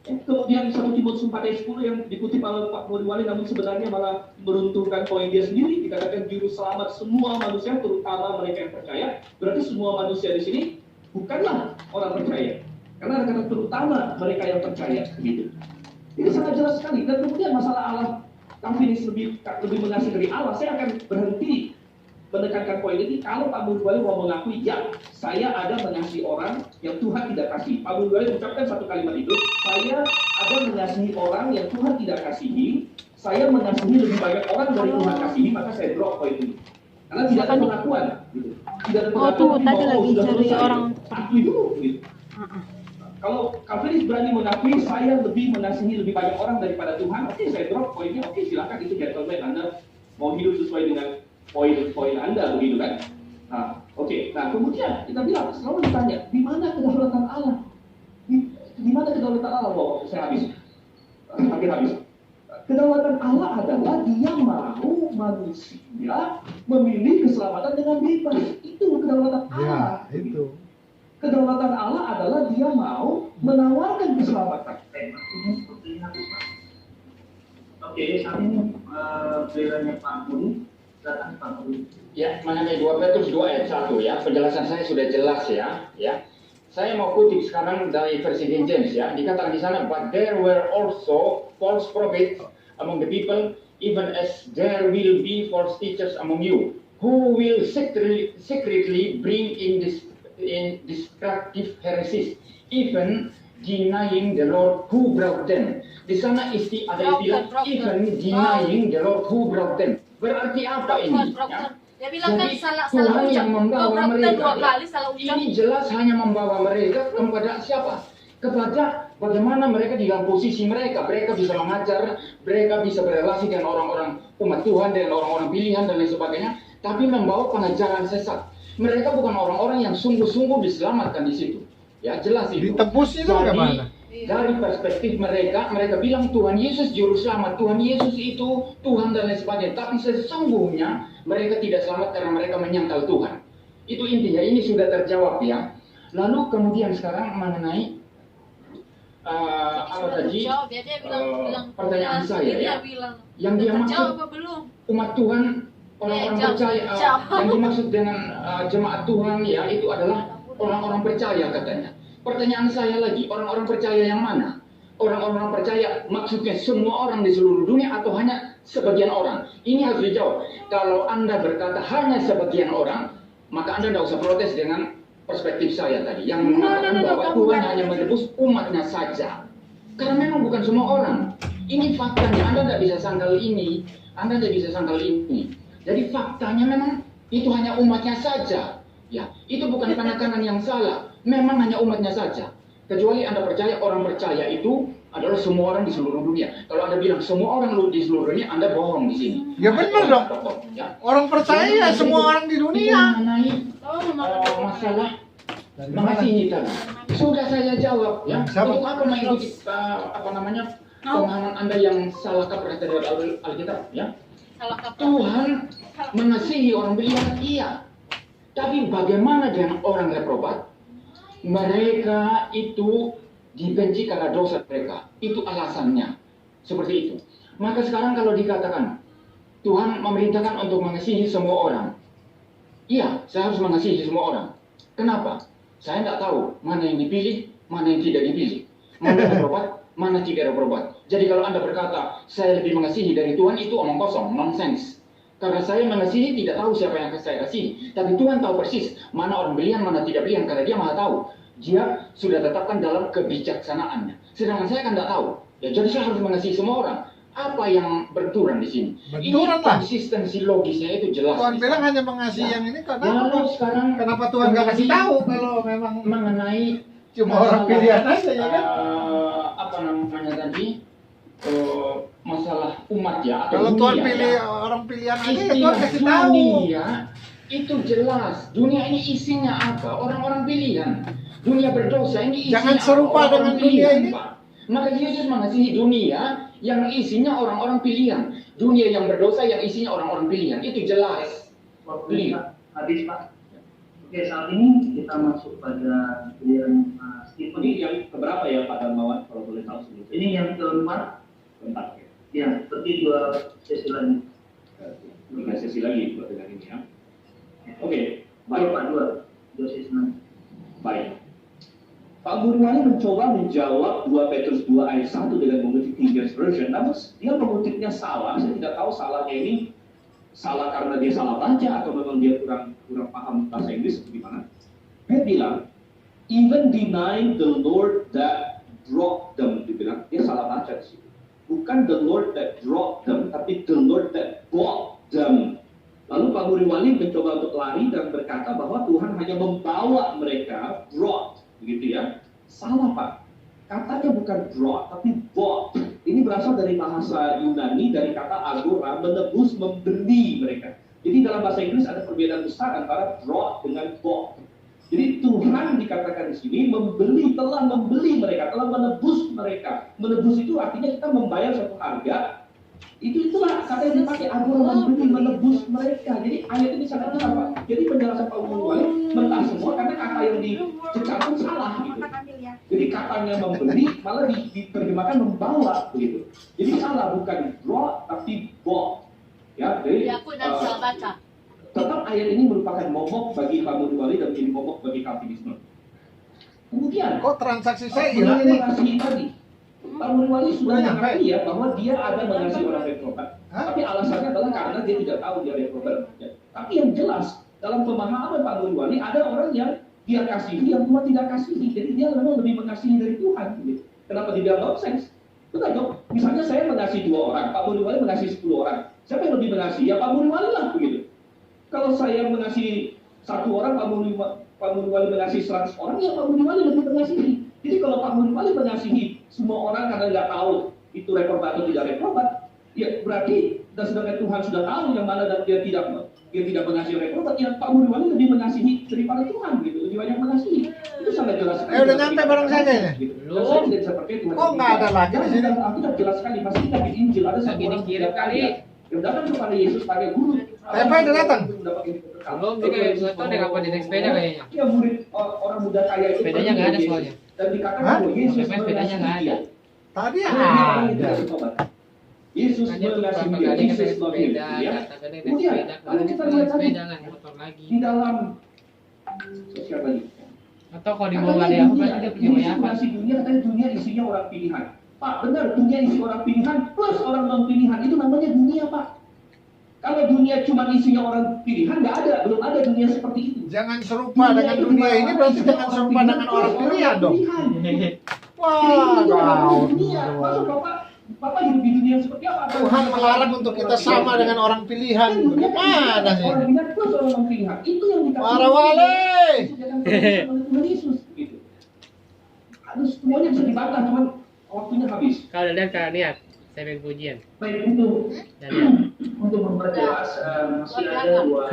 Kemudian 1 Timotius 4 ayat 10 yang dikutip oleh Pak Muriwali, namun sebenarnya malah meruntuhkan poin dia sendiri. Dikatakan juru selamat semua manusia, terutama mereka yang percaya. Berarti semua manusia di sini bukanlah orang percaya. Karena ada kata terutama mereka yang percaya. Gitu. Ini sangat jelas sekali. Dan kemudian masalah Allah, Calvinis lebih mengasihi dari Allah. Saya akan berhenti menekankan poin ini kalau Pak Muriwali mau mengakui, ya, saya ada mengasihi orang yang Tuhan tidak kasih. Pak Muriwali mengucapkan satu kalimat itu, saya ada mengasihi orang yang Tuhan tidak kasihi, saya mengasihi lebih banyak orang dari Tuhan kasihi, maka saya drop poin ini. Karena tidak ada pengakuan. Gitu. Tidak ada pengakuan. tuh tadi lagi cari orang. Akui dulu. Gitu. Kalau Calvinis berani mengakui, saya lebih mengasihi lebih banyak orang daripada Tuhan, oke, saya drop poinnya, oke, silakan, itu gentleman, Anda mau hidup sesuai dengan poin-poin Anda begitu kan? Nah, oke. Nah, kemudian kita bilang selalu ditanya, di mana kedaulatan Allah? Di mana kedaulatan Allah? Loh, saya habis. Hampir habis. Kedaulatan Allah adalah Dia mau manusia memilih keselamatan dengan bebas. Itu kedaulatan Allah. Ya, itu. Kedaulatan Allah adalah Dia mau menawarkan keselamatan. Oke, saat ini beliaunya Pak Mun. Ya, mengenai 2 Petrus 2 ayat 1 ya, penjelasan saya sudah jelas ya. Saya mau kutip sekarang dari versi King James ya. Dikatakan di sana, but there were also false prophets among the people, even as there will be false teachers among you, who will secretly bring in destructive heresies, even denying the Lord who brought them. Di sana ada istilah even denying the Lord who brought them. Berarti apa ini? Ya? Dia bilang kan Jadi salah Tuhan ucap. yang membawa mereka. Dua kali salah ucap. Ini jelas hanya membawa mereka kepada siapa? Kepada bagaimana mereka di dalam posisi mereka. Mereka bisa mengajar, mereka bisa berrelasi dengan orang-orang umat Tuhan, dengan orang-orang pilihan dan lain sebagainya. Tapi membawa pengajaran sesat. Mereka bukan orang-orang yang sungguh-sungguh diselamatkan di situ. Ya jelas itu. Ditebus itu bagaimana? Dari perspektif mereka bilang Tuhan Yesus juru selamat, Tuhan Yesus itu Tuhan dan lain sebagainya. Tapi sesungguhnya mereka tidak selamat karena mereka menyangkal Tuhan. Itu intinya, ini sudah terjawab ya. Lalu kemudian sekarang mengenai apa tadi? Pertanyaan saya ya. Yang dia maksud umat Tuhan, orang-orang percaya yang dimaksud dengan jemaat Tuhan ya itu adalah orang-orang percaya katanya. Pertanyaan saya lagi, orang-orang percaya yang mana? Orang-orang percaya maksudnya semua orang di seluruh dunia atau hanya sebagian orang? Ini harus dijawab. Kalau Anda berkata hanya sebagian orang, maka Anda tidak usah protes dengan perspektif saya tadi yang mengatakan bahwa Tuhan hanya menebus umatnya saja. Karena memang bukan semua orang. Ini faktanya, Anda tidak bisa sangkal ini. Anda tidak bisa sangkal ini. Jadi faktanya memang itu hanya umatnya saja. Ya, itu bukan penekanan yang salah. Memang hanya umatnya saja. Kecuali Anda percaya orang percaya itu adalah semua orang di seluruh dunia. Kalau Anda bilang semua orang di seluruh dunia, Anda bohong di sini. Ya benar dong. Ya. Orang percaya ya semua orang di dunia. Mengenai masalah mengasihi tadi. Sudah saya jawab ya. Untuk apa mengikuti pemahaman Anda yang salah kaprah terhadap Alkitab ya? Tuhan mengasihi orang beriman, iya. Tapi bagaimana dengan orang reprobat? Mereka itu dibenci karena dosa mereka. Itu alasannya. Seperti itu. Maka sekarang kalau dikatakan Tuhan memerintahkan untuk mengasihi semua orang. Iya, saya harus mengasihi semua orang. Kenapa? Saya tidak tahu mana yang dipilih, mana yang tidak dipilih. Mana reprobat, mana tidak reprobat. Jadi kalau Anda berkata saya lebih mengasihi dari Tuhan, itu omong kosong, nonsense. Karena saya mengasihi tidak tahu siapa yang saya kasihi. Tapi Tuhan tahu persis mana orang berian, mana tidak berian. Karena dia maha tahu. Dia sudah tetapkan dalam kebijaksanaannya. Sedangkan saya kan tidak tahu. Ya, jadi saya harus mengasihi semua orang. Apa yang berturang di sini? Benturan Ini konsistensi logisnya itu jelas. Tuhan bilang hanya mengasihi yang ini Lalu sekarang kenapa Tuhan nggak kasih tahu kalau memang mengenai cuma orang pilihan aja ya kan? Apa namanya tadi? Masalah umat ya atau Kalau dunia, Tuhan pilih ya. orang pilihan aja ya Istilah Tuhan kasih tahu. dunia itu jelas. Dunia ini isinya apa? Orang-orang pilihan. Dunia berdosa ini isinya Jangan serupa apa? dengan dunia ini. Pak. Maka Yesus mengasihi dunia yang isinya orang-orang pilihan. Dunia yang berdosa yang isinya orang-orang pilihan. Itu jelas. Waktu habis Pak. Oke, saat ini kita masuk pada giliran Stephen. Ini yang keberapa ya Pak Darmawan kalau boleh tahu sebelumnya? Ini yang keempat. Keempat ya. Ya, seperti 2 sesi lagi. 3 sesi lagi buat dengan ini ya. Oke, Baik baik. Pak, 2 sesi lagi. Baik. Pak Burwani mencoba menjawab 2 Petrus 2 ayat 1 dengan mengutip King James Version, namun dia mengutipnya salah. Saya tidak tahu salahnya ini salah karena dia salah baca atau memang dia kurang paham bahasa Inggris atau gimana. Dia bilang, even denying the Lord that brought them, dibilang dia salah baca di situ. Bukan the Lord that brought them, tapi the Lord that bought them. Lalu Pak Muriwali mencoba untuk lari dan berkata bahwa Tuhan hanya membawa mereka, brought, begitu ya. Salah Pak. Katanya bukan brought, tapi bought. Ini berasal dari bahasa Yunani, dari kata agora, menebus, membeli mereka. Jadi dalam bahasa Inggris ada perbedaan besar antara brought dengan bought. Jadi Tuhan dikatakan di sini telah membeli mereka, telah menebus mereka. Menebus itu artinya kita membayar suatu harga. Itulah kata yang dipakai agora, membeli, menebus mereka. Jadi ayat ini sangat besar Pak. Jadi penjelasan Pak Muriwali mentah semua karena kata yang dicantum salah gitu. Jadi katanya membeli malah diterjemahkan membawa begitu. Jadi salah, bukan brought tapi bought. Ya, jadi aku dan salah baca. tetap ayat ini merupakan momok bagi Pak Muriwali dan menjadi momok bagi Kalvinisme. Kemudian Kok transaksi saya mengenai hilang ini? mengasihi tadi, Pak Muriwali sudah mengakui ya bahwa dia ada mengasihi orang reprobat. Tapi alasannya adalah karena dia tidak tahu dia reprobat. Ya. Tapi yang jelas dalam pemahaman Pak Muriwali ada orang yang dia kasihi yang Tuhan tidak kasihi. Jadi dia memang lebih mengasihi dari Tuhan. Gitu. Kenapa dibilang nonsense? Betul dong. Misalnya saya mengasihi 2 orang, Pak Muriwali mengasihi 10 orang. Siapa yang lebih mengasihi? Ya Pak Muriwali lah begitu. Kalau saya mengasihi 1 orang, Pak Muriwali mengasihi 100 orang, ya Pak Muriwali lebih mengasihi. Jadi kalau Pak Muriwali mengasihi semua orang karena nggak tahu itu reprobat atau tidak reprobat, ya berarti dan sedangkan Tuhan sudah tahu yang mana dan dia tidak mengasihi reprobat, ya Pak Muriwali lebih mengasihi daripada Tuhan gitu, lebih banyak mengasihi. Itu sangat jelas sekali. Udah nyampe bareng saya ya? Gitu. Dan saya tidak bisa percaya Tuhan. Kok nggak ada lagi di sini? Alkitab jelas sekali, masih kita di Injil ada satu orang dikirim kali. yang datang kepada Yesus sebagai guru. Apa udah datang? Belum, dia kayak foto deh kapan di naik sepeda kayaknya. Iya, murid orang muda kaya itu. Sepedanya nggak ada soalnya. Dan dikatakan Hah? bahwa Yesus Sepedanya nggak ada. Tadi ada. ada. Yesus Kan dia tuh mengasihi berapa dia, kali Yesus naik love him, sepeda, ya. kata naik Kemudian, sepeda, kalau kita naik lihat tadi sepeda kan motor lagi. di dalam sosial tadi Atau kalau di bawah ada apa berarti dia punya Ini banyak apa? simulasi dunia, katanya dunia isinya orang pilihan. Pak, benar, dunia isi orang pilihan plus orang non pilihan, itu namanya dunia, Pak. Kalau dunia cuma isinya orang pilihan, nggak ada, belum ada dunia seperti itu. Jangan serupa dengan dunia ini, berarti jangan serupa dengan orang pilihan dong. Wah, wow. Maksud Bapak hidup di dunia seperti apa? Tuhan melarang untuk kita sama dengan orang pilihan. Bagaimana sih? Orang pilihan plus orang non pilihan, itu yang dikasih. Para wali. Tuhan Yesus, gitu. Aduh, semuanya bisa dibantah, cuman waktunya habis. Kalau udah lihat niat, saya pengen pujian. Baik, untuk memperjelas masih ada dua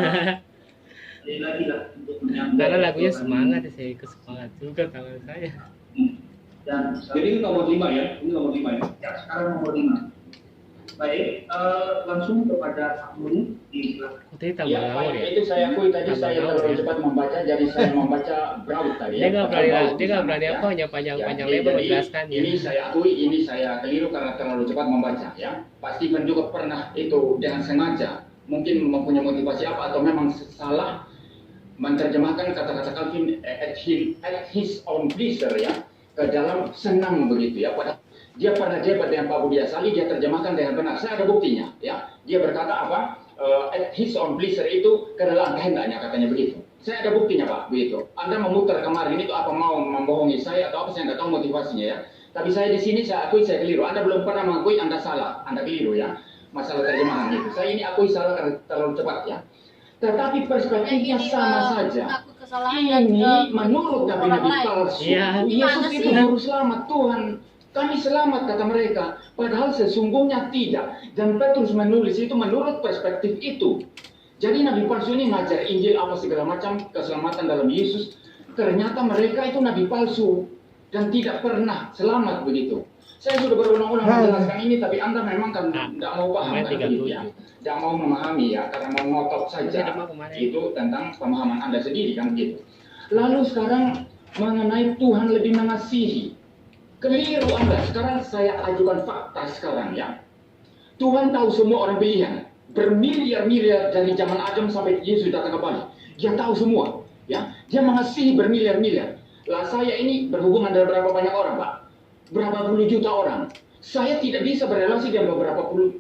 lagi lah untuk menyambut. Karena lagunya semangat, saya ikut semangat juga tangan saya. Dan jadi ini nomor 5 ya, ini nomor 5 ya. Ya, sekarang nomor 5. Baik, langsung kepada Pak Muri di belakang. Oh, tadi tambah Ya, ngawur Pak, ya. itu saya akui tadi Tambah saya ngawur terlalu ya. cepat membaca, jadi saya membaca Braut tadi Dia ya. nggak Pakai berani, Braut dia nggak berani ya. apa, hanya panjang-panjang Ya, lebar jadi menjelaskannya. Ini saya akui, ini saya keliru karena terlalu cepat membaca ya. Pak Stephen juga pernah itu dengan sengaja, mungkin mempunyai motivasi apa atau memang salah menerjemahkan kata-kata Calvin at his own pleasure ya, ke dalam senang begitu ya. Pada dia pernah debat dengan Pak Budi Asali, dia terjemahkan dengan benar. Saya ada buktinya ya. Dia berkata apa? At his own pleasure itu ke dalam kehendaknya, katanya begitu. Saya ada buktinya Pak, begitu. Anda memutar kemarin itu apa mau membohongi saya atau apa, saya nggak tahu motivasinya ya. Tapi saya di sini saya akui saya keliru. Anda belum pernah mengakui Anda salah, Anda keliru ya. Masalah terjemahan itu. Saya ini akui salah karena terlalu cepat ya. Tetapi perspektifnya sama saja. Ngaku kesalahan dan Ini menurut Nabi-Nabi orang lain. palsu. Iya. Yesus Gimana itu sih? juru selamat Tuhan. Kami selamat kata mereka. Padahal sesungguhnya tidak. Dan Petrus menulis itu menurut perspektif itu. Jadi Nabi palsu ini ngajar Injil apa segala macam keselamatan dalam Yesus. Ternyata mereka itu Nabi palsu dan tidak pernah selamat begitu. Saya sudah berulang-ulang menjelaskan ini, tapi Anda memang kan tidak mau paham kan begitu ya. Tidak mau memahami ya, karena mau ngotot saja. Itu tentang pemahaman Anda sendiri kan begitu. Lalu sekarang mengenai Tuhan lebih mengasihi. Keliru Anda. Sekarang saya ajukan fakta sekarang ya. Tuhan tahu semua orang pilihan. Bermiliar-miliar dari zaman Adam sampai Yesus datang kembali. Dia tahu semua. Ya, dia mengasihi bermiliar-miliar. Lah saya ini berhubungan dengan berapa banyak orang, Pak? Berapa puluh juta orang. Saya tidak bisa berrelasi dengan beberapa puluh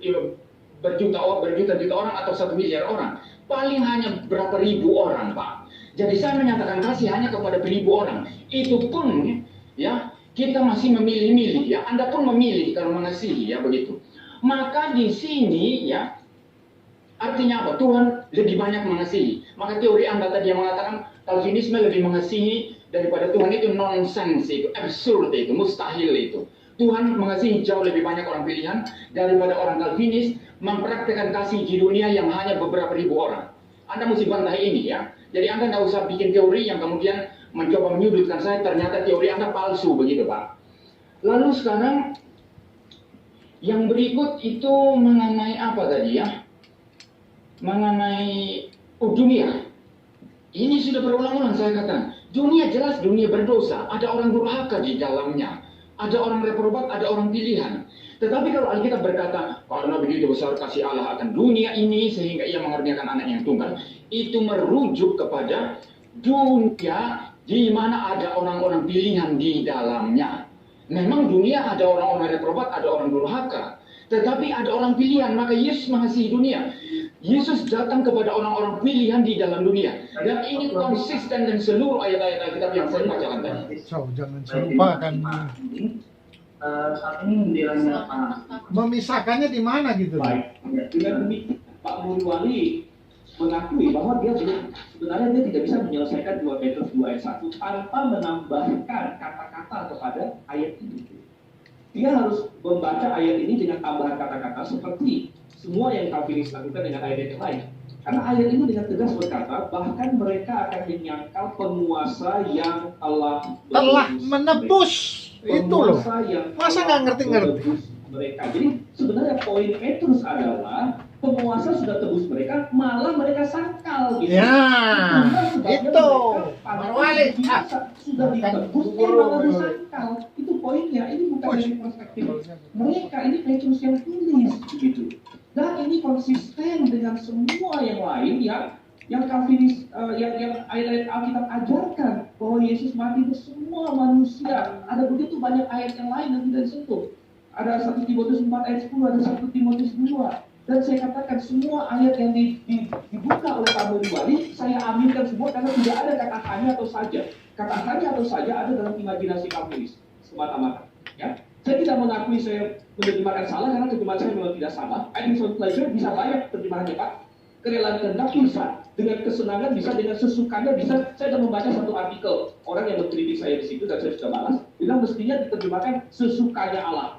berjuta-juta orang atau 1 miliar orang. Paling hanya berapa ribu orang, Pak. Jadi saya menyatakan kasih hanya kepada 1.000 orang. Itu pun ya kita masih memilih-milih ya. Anda pun memilih kalau mengasihi ya begitu. Maka di sini ya artinya apa? Tuhan lebih banyak mengasihi. Maka teori Anda tadi yang mengatakan Calvinisme lebih mengasihi daripada Tuhan itu nonsense, itu absurd, itu mustahil itu. Tuhan mengasihi jauh lebih banyak orang pilihan daripada orang Calvinis mempraktekkan kasih di dunia yang hanya beberapa ribu orang. Anda mesti bantah ini ya. Jadi Anda nggak usah bikin teori yang kemudian mencoba menyudutkan saya, ternyata teori Anda palsu begitu Pak. Lalu sekarang yang berikut itu mengenai apa tadi ya? Mengenai dunia. Ini sudah berulang-ulang saya katakan. Dunia jelas dunia berdosa. Ada orang durhaka di dalamnya. Ada orang reprobat, ada orang pilihan. Tetapi kalau Alkitab berkata, karena begitu besar kasih Allah akan dunia ini sehingga ia mengaruniakan anak yang tunggal, itu merujuk kepada dunia di mana ada orang-orang pilihan di dalamnya. Memang dunia ada orang-orang reprobat, ada orang durhaka. Tetapi ada orang pilihan, maka Yesus mengasihi dunia. Yesus datang kepada orang-orang pilihan di dalam dunia. Dan ini konsisten dan seluruh ayat-ayat Alkitab yang saya bacakan tadi. So, jangan serupakan. Saat ini mendiranya Memisahkannya di mana gitu? Baik. Dengan demikian Pak Muriwali mengakui bahwa dia sebenarnya dia tidak bisa menyelesaikan 2 Petrus 2 ayat 1 tanpa menambahkan kata-kata kepada ayat ini. Dia harus membaca ayat ini dengan tambahan kata-kata seperti semua yang Calvinis lakukan dengan ayat yang lain. Karena ayat ini dengan tegas berkata, bahkan mereka akan menyangkal penguasa yang telah menebus. Itu loh. Masa nggak ngerti-ngerti? Mereka. Jadi sebenarnya poin Petrus adalah penguasa sudah tebus mereka, malah mereka sangkal gitu. Ya, itu. Marwali sudah ditebus, malah disangkal. Itu poinnya. Ini bukan dari perspektif mereka. Ini Petrus yang tulis gitu. Dan ini konsisten dengan semua yang lain yang Calvinis yang ayat-ayat Alkitab ajarkan. bahwa Yesus mati untuk semua manusia. Ada begitu banyak ayat yang lain yang tidak disentuh. Ada 1 Timotius 4 ayat 10, ada 1 Timotius 2. Dan saya katakan semua ayat yang dibuka oleh Pak Wali, saya aminkan semua karena tidak ada kata hanya atau saja. Kata hanya atau saja ada dalam imajinasi kamuis semata-mata. Ya, saya tidak mengakui saya menerjemahkan salah karena terjemahan saya memang tidak sama. Edison Pleasure bisa banyak terjemahannya Pak. Kerelaan kehendak bisa, dengan kesenangan bisa, dengan sesukanya bisa. Saya sudah membaca satu artikel orang yang mengkritik saya di situ dan saya sudah balas. Bilang mestinya diterjemahkan sesukanya Allah.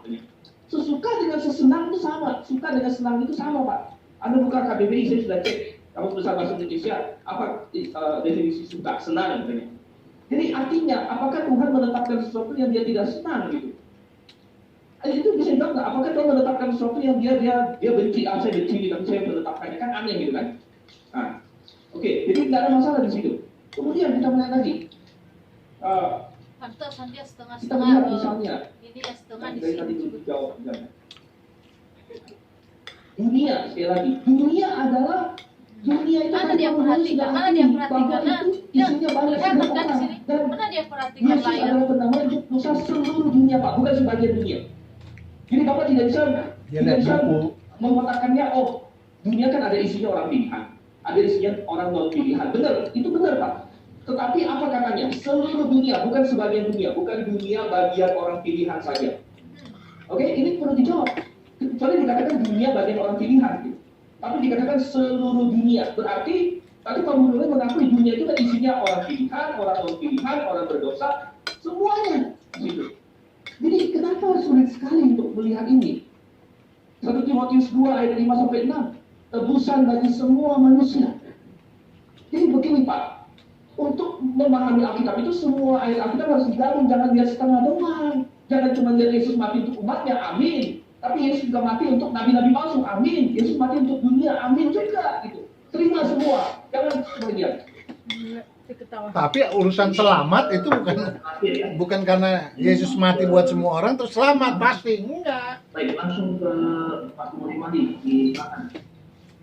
Sesuka dengan sesenang itu sama, suka dengan senang itu sama Pak. Anda buka KBBI, saya sudah cek. Kamu besar bahasa Indonesia, apa definisi suka, senang gitu. Jadi artinya, apakah Tuhan menetapkan sesuatu yang dia tidak senang gitu? Itu bisa bilang nggak? Apakah Tuhan menetapkan sesuatu yang dia benci? Saya benci, tapi saya menetapkannya, kan aneh gitu kan? Nah, oke, jadi tidak ada masalah di situ. Kemudian kita melihat lagi. Pantesan dia Kita setengah-setengah. melihat misalnya. Ini ya setengah di Dari tadi sini. jawab. Dunia, sekali lagi, dunia itu Mana dia perhatikan? Mana dia perhatikan? Isinya banyak Lihat sekali kan di orang. sini. Dan Mana dia perhatikan Yesus layar? adalah penama untuk dosa seluruh dunia Pak, bukan sebagian dunia. Jadi Bapak tidak bisa mengatakannya, oh dunia kan ada isinya orang pilihan, ada isinya orang non pilihan. Benar, itu benar Pak. Tetapi apa katanya? Seluruh dunia, bukan sebagian dunia, bukan dunia bagian orang pilihan saja. Oke, ini perlu dijawab. Kecuali dikatakan dunia bagian orang pilihan, gitu. Tapi dikatakan seluruh dunia. Berarti tadi Pak Mulai mengakui dunia itu kan isinya orang pilihan, orang non pilihan, orang berdosa, semuanya. Gitu. Jadi kenapa sulit sekali untuk melihat ini? 1 Timotius 2 ayat 5 sampai 6, tebusan bagi semua manusia. Jadi begini Pak. Untuk memahami Alkitab itu semua ayat Alkitab harus digabung, jangan lihat setengah doang. Jangan cuma lihat Yesus mati untuk umatnya, amin. Tapi Yesus juga mati untuk nabi-nabi palsu, amin. Yesus mati untuk dunia, amin juga. Gitu. Terima semua, jangan sebagian. Tapi urusan selamat itu bukan karena Yesus mati buat semua orang terus selamat, pasti enggak. Baik, langsung ke Pak Mulimani di belakang.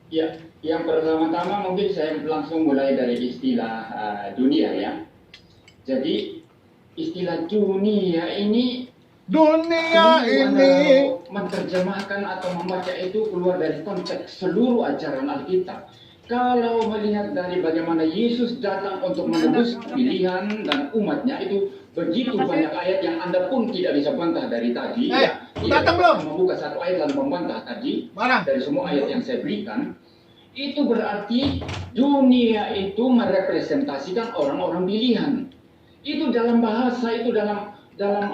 Ya, yang pertama-tama mungkin saya langsung mulai dari istilah dunia ya. Jadi istilah dunia ini menerjemahkan atau membaca itu keluar dari konteks seluruh ajaran Alkitab. Kalau melihat dari bagaimana Yesus datang untuk menebus pilihan dan umatnya, itu begitu banyak ayat yang Anda pun tidak bisa bantah dari tadi. Datang belum? Membuka satu ayat lalu membantah tadi. Mana? Dari semua ayat yang saya berikan. Itu berarti dunia itu merepresentasikan orang-orang pilihan. Itu dalam bahasa, itu dalam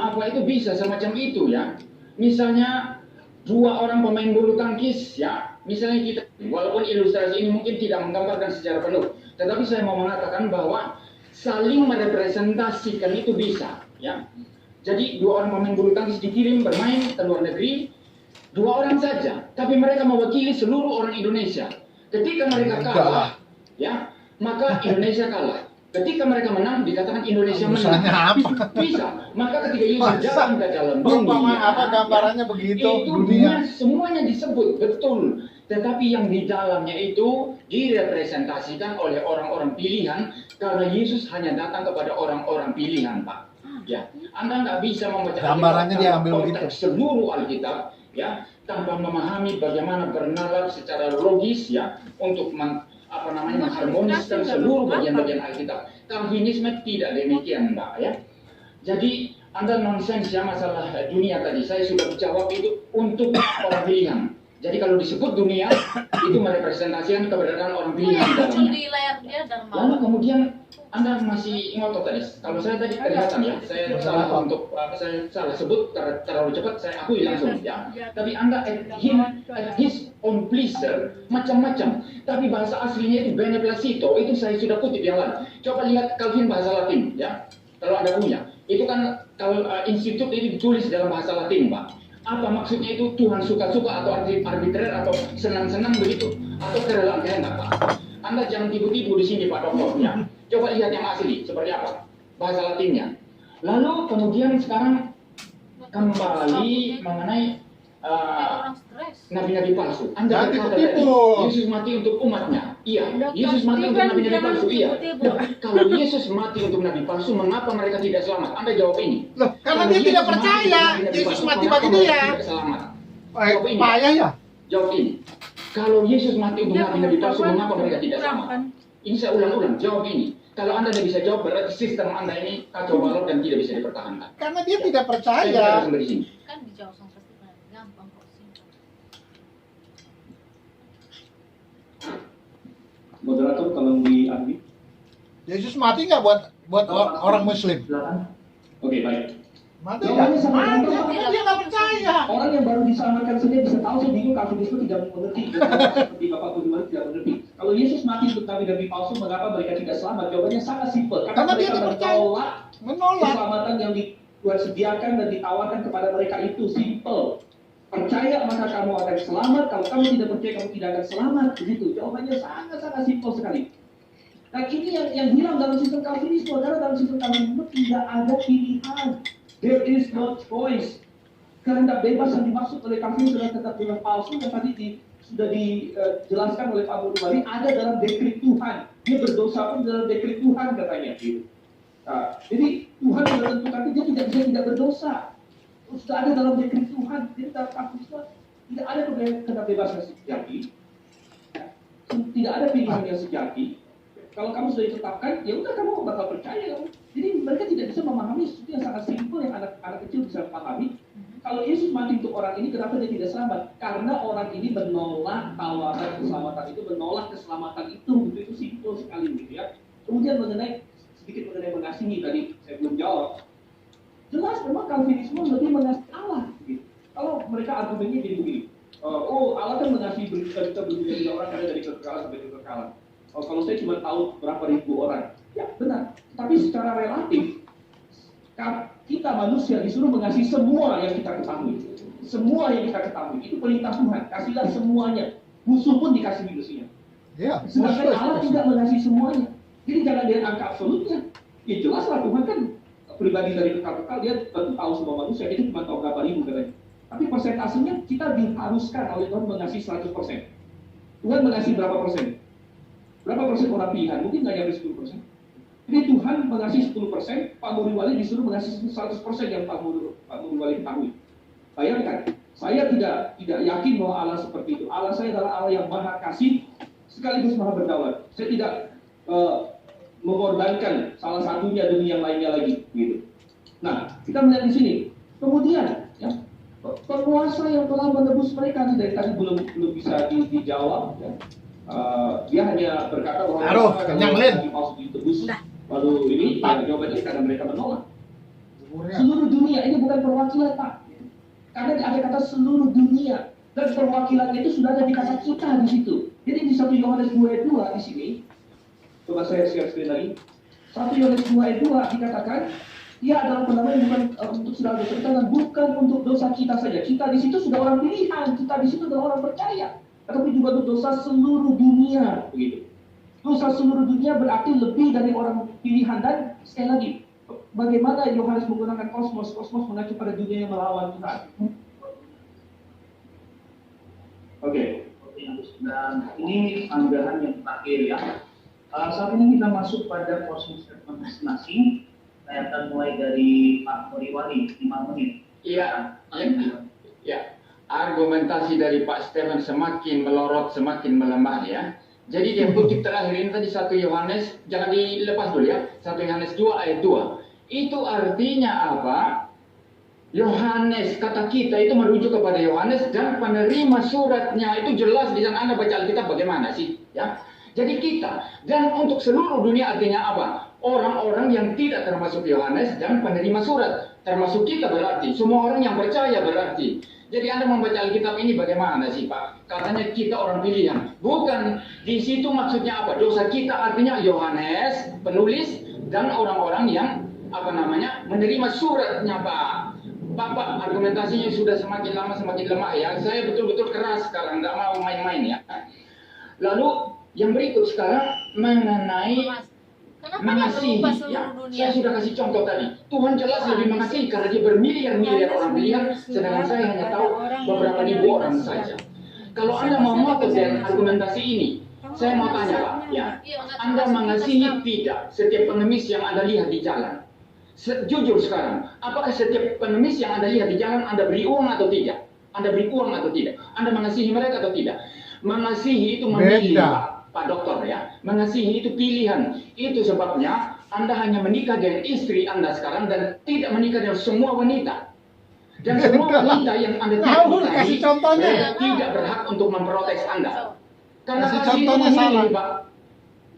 apa itu bisa semacam itu ya. Misalnya 2 orang pemain bulu tangkis ya. Misalnya kita, walaupun ilustrasi ini mungkin tidak menggambarkan secara penuh, tetapi saya mau mengatakan bahwa saling merepresentasikan itu bisa ya. Jadi 2 orang pemain bulu tangkis dikirim bermain ke luar negeri, 2 orang saja, tapi mereka mewakili seluruh orang Indonesia. Ketika mereka kalah, ya, maka Indonesia kalah. Ketika mereka menang, dikatakan Indonesia menang. Apa? Bisa. Maka ketika Yesus datang ke dalam dunia, apa gambarannya begitu? itu dunia semuanya disebut betul. Tetapi yang di dalamnya itu direpresentasikan oleh orang-orang pilihan, karena Yesus hanya datang kepada orang-orang pilihan, Pak. Ya, Anda nggak bisa membaca gambarannya dia ambil konteks seluruh Alkitab, ya, tanpa memahami bagaimana bernalar secara logis, ya, untuk mengharmoniskan seluruh bagian-bagian Alkitab. Calvinisme tidak demikian, Mbak, ya. Jadi Anda nonsens ya masalah dunia tadi. Saya sudah jawab itu untuk orang pilihan. Jadi kalau disebut dunia itu merepresentasikan keberadaan orang pilihan di dalamnya. Di layar dia dan Lalu kemudian Anda masih ngotot tadi. Kalau saya tadi kelihatan ya, saya salah sebut terlalu cepat, saya akui langsung ya. Tapi Anda at his own pleasure macam-macam. Tapi bahasa aslinya itu beneplacito, itu saya sudah kutip yang lain. Coba lihat Calvin bahasa Latin ya. Kalau Anda punya, itu kan kalau institut ini ditulis dalam bahasa Latin, Pak. Apa maksudnya itu? Tuhan suka-suka atau arbitrer atau senang-senang begitu atau kerelaan kehendak, Pak. Anda jangan tipu-tipu di sini, Pak Dokter ya. Coba lihat yang asli seperti apa bahasa Latinnya. Lalu kemudian sekarang kembali mengenai Orang stres. nabi-nabi palsu. Anda Nanti berkata tadi, ketipu. Yesus mati untuk umatnya. Iya. Udah Yesus mati pasti untuk kan nabi-nabi jangan palsu. Iya. tipu-tipu. Kalau Yesus mati untuk nabi palsu, mengapa mereka tidak selamat? Anda jawab ini. Loh, karena Kalau dia Yesus tidak mati percaya. untuk nabi-nabi Yesus palsu, mati mengapa bagi mereka dia. tidak selamat? Payah ya? Jawab ini. Kalau Yesus mati untuk Dia nabi-nabi palsu, pengetahuan mengapa mereka tidak kurang, selamat? kan? Ini saya ulang-ulang. Jawab ini. Kalau Anda tidak bisa jawab, berarti sistem Anda ini kacau balau dan tidak bisa dipertahankan. Karena dia tidak Saya percaya. sampai di sini. Kan dijawab sama pasti kan gampang kok singkat. Moderator tolong diambil. Yesus mati nggak buat orang Muslim? Silakan. Oke, baik. Mati Jawabannya nggak? sama Mati, gampang. karena dia nggak percaya. Orang yang baru diselamatkan saja bisa tahu, saya bingung Calvinisme tidak mengerti. Seperti Bapak Budiman tidak mengerti. Kalau Yesus mati untuk nabi-nabi palsu, mengapa mereka tidak selamat? Jawabannya sangat simpel. Karena Karena dia mereka tidak percaya. Menolak. keselamatan yang Tuhan sediakan dan ditawarkan kepada mereka itu simple. Percaya maka kamu akan selamat. Kalau kamu tidak percaya, kamu tidak akan selamat. Begitu. Jawabannya sangat-sangat simpel sekali. Nah ini yang hilang dalam sistem Calvinisme. Karena dalam sistem Calvinisme tidak ada pilihan. There is no choice. Kehendak bebas yang dimaksud oleh Calvin sudah tetap dengan palsu yang tadi sudah dijelaskan oleh Pak Murwali ada dalam dekret Tuhan. Dia berdosa pun dalam dekret Tuhan katanya. Gitu. Nah, jadi Tuhan sudah tentukan itu dia tidak bisa tidak berdosa. Sudah ada dalam dekret Tuhan. Jadi dalam Calvinisme tidak ada kehendak bebas yang sejati. Tidak ada pilihan yang sejati. Kalau kamu sudah ditetapkan, ya udah kamu bakal percaya kamu. Jadi mereka tidak bisa memahami sesuatu yang sangat simpel yang anak kecil bisa pahami. Kalau Yesus mati untuk orang ini, kenapa dia tidak selamat? Karena orang ini menolak tawaran keselamatan itu, menolak keselamatan itu. Itu simpel sekali gitu ya. Kemudian sedikit mengenai mengasihi tadi saya belum jawab. Jelas memang Calvinisme lebih mengasihi Allah. Gitu. Kalau mereka argumennya jadi begini, Allah kan mengasihi kita berdunia orang karena dari kekekalan sampai kekekalan. Kalau saya cuma tahu berapa ribu orang, ya benar. Tapi secara relatif, kita manusia disuruh mengasihi semua yang kita ketahui. Semua yang kita ketahui, itu perintah Tuhan. Kasihlah semuanya. Musuh pun dikasih musuhnya. Iya. Sedangkan Allah tidak mengasihi semuanya. Jadi jangan lihat angka absolutnya. Ya jelaslah Tuhan kan pribadi dari kekal-kekal, dia tentu tahu semua manusia. Itu cuma tahu berapa ribu katanya. Tapi persentasenya kita diharuskan oleh Tuhan mengasihi 100%. Tuhan mengasihi berapa persen? Berapa persen orang pilihan? Mungkin nggak nyampe 10%. Jadi Tuhan mengasihi 10%, Pak Murwali disuruh mengasihi 100% yang Pak Murwali ketahui. Bayangkan, saya tidak yakin bahwa Allah seperti itu. Allah saya adalah Allah yang maha kasih, sekaligus maha berdaulat. Saya tidak mengorbankan salah satunya demi yang lainnya lagi. Gitu. Nah, kita melihat di sini. Kemudian, ya, penguasa yang telah menebus mereka dari tadi belum bisa dijawab. Ya. Dia hanya berkata bahwa kenyang Lin. ditebus. Lalu ini jawabannya karena mereka menolak. Seluruh dunia ini bukan perwakilan Pak. Karena ada kata seluruh dunia dan perwakilan itu sudah ada di kata kita di situ. Jadi di 1 Yohanes 2 ayat 2 di sini. Coba saya share screen lagi. 1 Yohanes 2 ayat 2 dikatakan dia adalah penambahan bukan untuk saudara dosa kita dan bukan untuk dosa kita saja. Kita di situ sudah orang pilihan, kita di situ adalah orang percaya. Tetapi juga untuk dosa seluruh dunia, begitu. Dosa seluruh dunia berarti lebih dari orang pilihan dan sekali lagi, bagaimana Yohanes menggunakan kosmos mengacu pada dunia yang melawan Tuhan. Oke. Dan ini anggaran yang terakhir ya. Saat ini kita masuk pada closing statement masing-masing. Saya akan mulai dari Pak Murwali 5 menit. Iya. Argumentasi dari Pak Stephen semakin melorot, semakin melemah ya. Jadi dia kutip terakhir ini tadi 1 Yohanes, jangan dilepas dulu ya. 1 Yohanes 2 ayat 2. Itu artinya apa? Yohanes, kata kita itu merujuk kepada Yohanes dan penerima suratnya itu jelas di sana. Anda baca Alkitab bagaimana sih? Ya. Jadi kita dan untuk seluruh dunia artinya apa? Orang-orang yang tidak termasuk Yohanes dan penerima surat. Termasuk kita berarti, semua orang yang percaya berarti. Jadi Anda membaca Alkitab ini bagaimana sih Pak? Katanya kita orang pilihan. Bukan di situ maksudnya apa? Dosa kita artinya Yohanes, penulis, dan orang-orang yang menerima suratnya Pak. Bapak argumentasinya sudah semakin lama semakin lemah ya. Saya betul-betul keras sekarang, nggak mau main-main ya. Lalu yang berikut sekarang mengenai Kenapa dia mengasihi, berubah ya, seluruh dunia? saya sudah kasih contoh tadi. Tuhan jelas lebih mengasihi karena dia bermiliar-miliar orang pilihan, sedangkan saya hanya tahu beberapa ribu orang saja. Kalau Anda mau ngotot dengan argumentasi ini, saya mau tanya Pak, ya, Anda mengasihi tidak setiap pengemis yang Anda lihat di jalan? Jujur sekarang, apakah setiap pengemis yang Anda lihat di jalan Anda beri uang atau tidak? Anda beri uang atau tidak? Anda mengasihi mereka atau tidak? Mengasihi itu memilih, Pak Dokter, ya. Mengasihi itu pilihan. Itu sebabnya Anda hanya menikah dengan istri Anda sekarang dan tidak menikah dengan semua wanita. Dan semua wanita yang Anda tidak nikahi, mereka tidak berhak untuk memprotes Anda. Karena kasih itu memilih, Pak.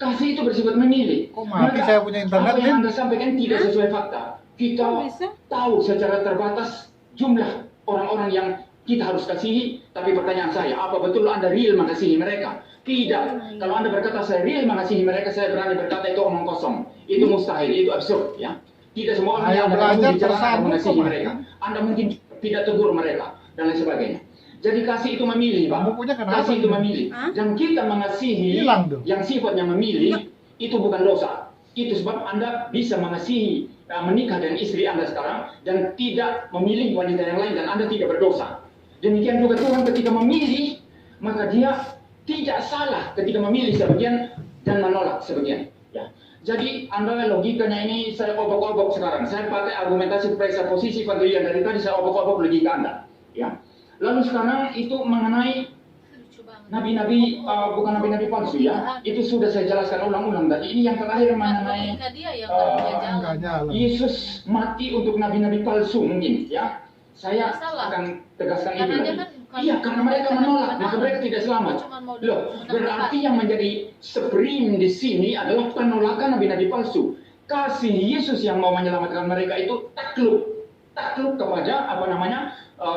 Kasih itu bersifat memilih. Mati saya punya internet, apa yang Anda sampaikan tidak sesuai fakta. Kita tahu secara terbatas jumlah orang-orang yang kita harus kasihi, tapi pertanyaan saya, apa betul Anda real mengasihi mereka? Tidak. Kalau Anda berkata saya real mengasihi mereka, saya berani berkata itu omong kosong. Itu mustahil, itu absurd, ya. Tidak semua orang yang Anda bicara akan mengasihi mereka. Anda mungkin tidak tegur mereka dan lain sebagainya. Jadi kasih itu memilih, Pak. Kasih itu memilih. Dan kita mengasihi yang sifatnya memilih itu bukan dosa. Itu sebab Anda bisa mengasihi, menikah dengan istri Anda sekarang dan tidak memilih wanita yang lain dan Anda tidak berdosa. Demikian juga Tuhan ketika memilih, maka dia tidak salah ketika memilih sebagian dan menolak sebagian. Ya. Jadi Anda logikanya ini saya obok-obok sekarang. Saya pakai argumentasi presupposisi pendirian dari tadi saya obok-obok logika Anda. Ya. Lalu sekarang itu mengenai nabi-nabi, bukan nabi-nabi palsu ya. Itu sudah saya jelaskan ulang-ulang tadi. Ini yang terakhir mengenai Yesus mati untuk nabi-nabi palsu mungkin ya. Saya akan tegaskan itu lagi. Iya, karena mereka menolak, maka mereka tidak selamat. Loh, berarti yang menjadi supreme di sini adalah penolakan nabi-nabi palsu. Kasih Yesus yang mau menyelamatkan mereka itu takluk kepada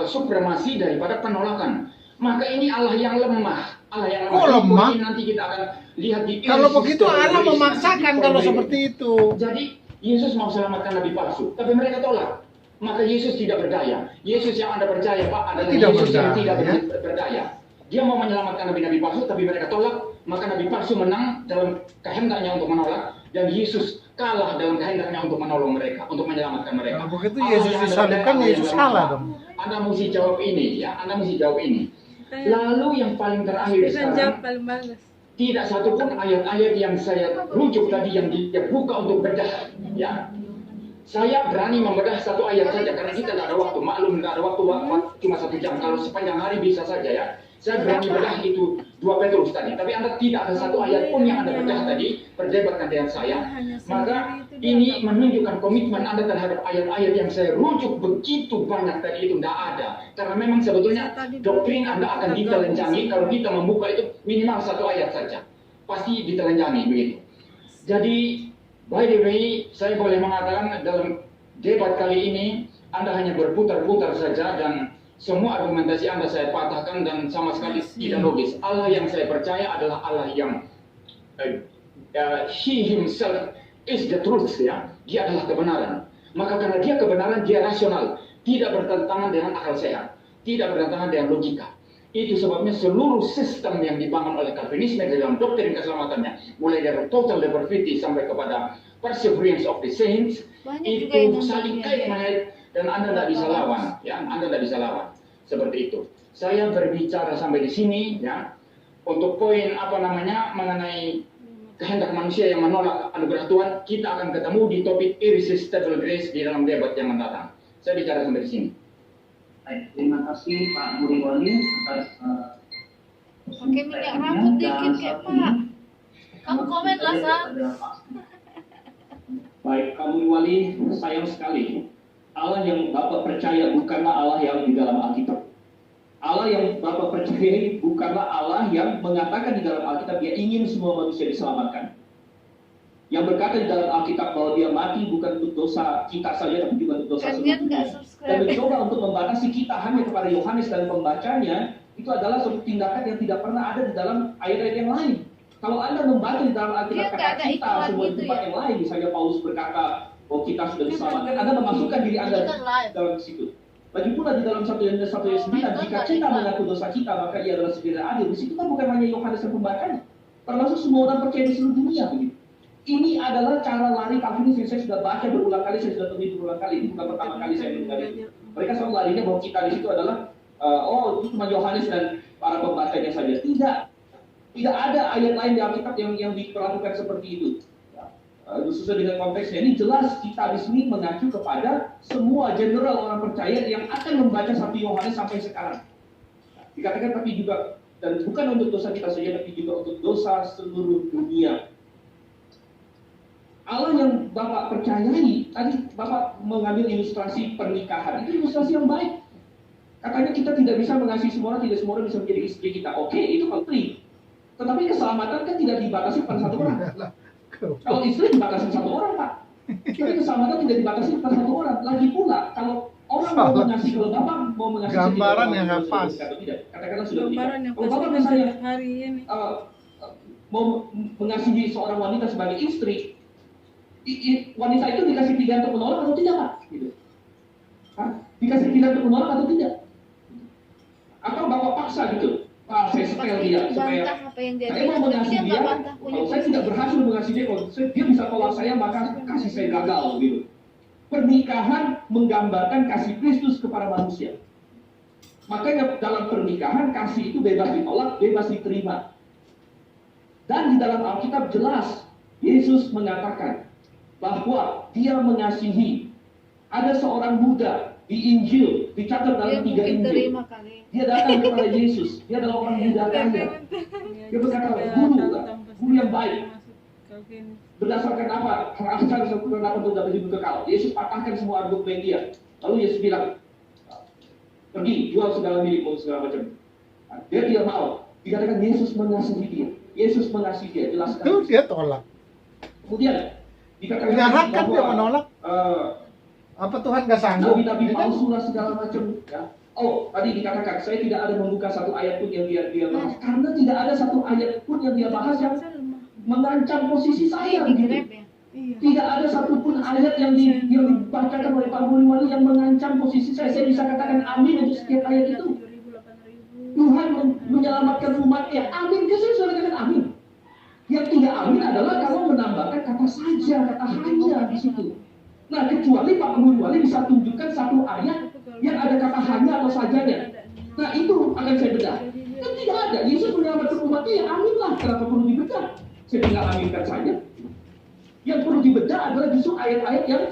supremasi daripada penolakan. Maka ini Allah yang lemah. Allah yang lemah. Nanti kita akan lihat di kalau begitu Allah memaksakan kalau seperti itu. Jadi Yesus mau selamatkan nabi palsu, tapi mereka tolak. Maka Yesus tidak berdaya. Yesus yang Anda percaya, Pak, adalah Yesus yang tidak berdaya. Dia mau menyelamatkan nabi-nabi palsu, tapi mereka tolak. Maka nabi palsu menang dalam kehendaknya untuk menolak, dan Yesus kalah dalam kehendaknya untuk menolong mereka, untuk menyelamatkan mereka. Nah, begitu Yesus disalibkan, Yesus kalah dong. Anda mesti jawab ini, ya. Anda mesti jawab ini. Lalu yang paling terakhir sekarang, tidak satupun ayat-ayat yang saya rujuk tadi yang dia buka untuk bedah, ya. Saya berani membedah satu ayat saja karena kita tidak ada waktu. Maklum tidak ada waktu cuma 1 jam. Kalau sepanjang hari bisa saja ya. Saya berani bedah itu 2 Petrus tadi. Tapi Anda tidak ada satu ayat pun yang Anda bedah tadi, perdebatkan dengan saya. Maka ini menunjukkan komitmen Anda terhadap ayat-ayat yang saya rujuk begitu banyak tadi itu tidak ada. Karena memang sebetulnya doktrin Anda akan ditelanjangi kalau kita membuka itu minimal 1 ayat saja. Pasti ditelanjangi begitu. Jadi by the way, saya boleh mengatakan dalam debat kali ini Anda hanya berputar-putar saja dan semua argumentasi Anda saya patahkan dan sama sekali tidak logis. Allah yang saya percaya adalah Allah yang He himself is the truth, ya. Dia adalah kebenaran. Maka karena dia kebenaran, dia rasional, tidak bertentangan dengan akal sehat, tidak bertentangan dengan logika. Itu sebabnya seluruh sistem yang dibangun oleh Calvinisme dalam doktrin keselamatannya, mulai dari total liberty sampai kepada perseverance of the saints, itu saling kait-mengait dan Anda tidak bisa lawan, ya, Anda tidak bisa lawan. Seperti itu. Saya berbicara sampai di sini, ya, untuk poin mengenai kehendak manusia yang menolak anugerah Tuhan. Kita akan ketemu di topik irresistible grace di dalam debat yang mendatang. Saya bicara sampai di sini. Terima kasih Pak Budi Wali atas pakai minyak rambut dikit kayak Pak. Kamu komen lah, San. Baik, Pak Budi Wali, sayang sekali. Allah yang Bapak percaya bukanlah Allah yang di dalam Alkitab. Allah yang Bapak percaya bukanlah Allah yang mengatakan di dalam Alkitab dia ingin semua manusia diselamatkan. Yang berkata di dalam Alkitab bahwa dia mati bukan untuk dosa kita saja, tapi juga untuk dosa seluruh. Dan mencoba untuk membatasi kita hanya kepada Yohanes dan pembacanya, itu adalah suatu tindakan yang tidak pernah ada di dalam ayat-ayat yang lain. Kalau Anda membaca di dalam Alkitab kata kita semua di tempat yang lain, misalnya Paulus berkata bahwa kita sudah diselamatkan, Anda memasukkan diri Anda dalam situ. Lagi pula di dalam 1 Yohanes 1:9, jika kita mengaku dosa kita, maka ia adalah sekiranya adil. Di situ kan bukan hanya Yohanes dan pembacanya, termasuk semua orang percaya di seluruh dunia begitu. Ini adalah cara lari Calvinis yang saya sudah baca berulang kali, saya sudah temui berulang kali. Ini bukan pertama kali saya mendengar itu. Mereka selalu larinya bahwa kita di situ adalah itu cuma Yohanes dan para pembacanya saja. Tidak ada ayat lain di Alkitab yang diperlakukan seperti itu. Sesuai dengan konteksnya ini jelas kita di sini mengacu kepada semua general orang percaya yang akan membaca 1 Yohanes sampai sekarang. Dikatakan tapi juga, dan bukan untuk dosa kita saja, tapi juga untuk dosa seluruh dunia. Allah yang Bapak percayai, tadi Bapak mengambil ilustrasi pernikahan, itu ilustrasi yang baik. Katanya kita tidak bisa mengasihi semua orang, tidak semua orang bisa menjadi istri kita. Oke, itu penting. Tetapi keselamatan kan tidak dibatasi pada satu orang. Kalau istri dibatasi satu orang, Pak. Tapi keselamatan tidak dibatasi pada satu orang. Lagi pula, kalau orang mau mengasihi, kalau Bapak mau mengasihi, gambaran yang nggak pas. Katakanlah sudah menikah. Kalau Bapak misalnya mau mengasihi seorang wanita sebagai istri, wanita itu dikasih pilihan untuk menolak atau tidak, Pak? Gitu. Dikasih pilihan untuk menolak atau tidak? Atau Bapak paksa gitu? Saya setel dia supaya saya mau mengasihi dia. Kalau saya tidak berhasil mengasihi dia, kalau dia bisa tolak saya, maka kasih saya gagal gitu. Pernikahan menggambarkan kasih Kristus kepada manusia. Makanya dalam pernikahan kasih itu bebas ditolak, bebas diterima. Dan di dalam Alkitab jelas Yesus mengatakan bahwa dia mengasihi. Ada seorang muda di Injil, dicatat dalam 3 Injil. Dia datang kepada Yesus. Dia adalah orang muda kaya. Dia berkata, guru yang baik. Berdasarkan apa? Berdasarkan apa untuk dapat hidup kekal? Yesus patahkan semua argumen dia. Lalu Yesus bilang, pergi, jual segala milikmu, segala macam. Dia tidak mau. Dikatakan Yesus mengasihi dia. Yesus mengasihi dia. Jelaskan. Itu dia tolak. Kemudian dikatakan jahat kan dia menolak. Apa Tuhan nggak sanggup? Nabi-nabi palsu lah segala macam. Ya. Oh, tadi dikatakan saya tidak ada membuka satu ayat pun yang dia bahas, karena tidak ada satu ayat pun yang dia bahas yang mengancam posisi saya. Gitu. Tidak ada satupun ayat yang dibacakan oleh Pak Wali yang mengancam posisi saya. Saya bisa katakan amin untuk setiap ayat itu. Tuhan menyelamatkan umatnya. Amin. Saya sudah katakan amin. Yang tidak amin adalah kalau menambahkan kata saja, kata hanya di situ. Nah, kecuali Pak Wali bisa tunjukkan satu ayat yang ada kata hanya atau sajanya. Nah, itu akan saya bedah. Kan tidak ada. Yesus menyelamatkan umatnya, ya amin lah. Kenapa perlu dibedah? Saya tinggal aminkan saja. Yang perlu dibedah adalah justru ayat-ayat yang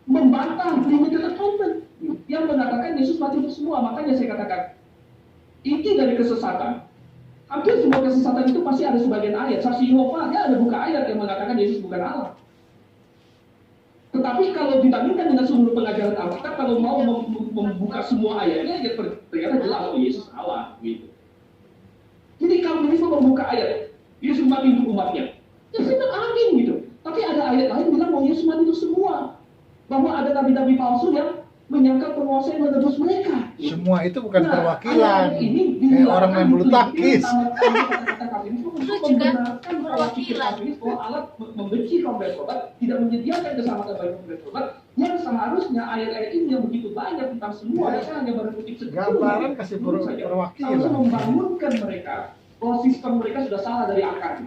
membantah limited atonement, yang mengatakan Yesus mati untuk semua. Makanya saya katakan, inti dari kesesatan, hampir semua kesesatan itu pasti ada sebagian ayat. Saksi Yehova, dia ada buka ayat yang mengatakan Yesus bukan Allah. Tetapi kalau dibandingkan dengan seluruh pengajaran Alkitab, kalau mau membuka semua ayatnya, ya ternyata jelas oh Yesus Allah. Gitu. Jadi kalau Yesus membuka ayat, Yesus mati untuk umatnya, ya saya bilang amin gitu. Tapi ada ayat lain bilang bahwa Yesus mati untuk semua. Bahwa ada nabi-nabi palsu yang menyangka penguasa yang menebus mereka. Semua itu bukan perwakilan. Orang main bulu tangkis. Itu juga perwakilan. Bahwa Allah membenci kaum bertobat, tidak menyediakan keselamatan bagi kaum bertobat, yang seharusnya ayat-ayat ini yang begitu banyak tentang semua, mereka hanya baru kutip sedikit. Gambaran kasih perwakilan. Harus membangunkan mereka bahwa sistem mereka sudah salah dari akar.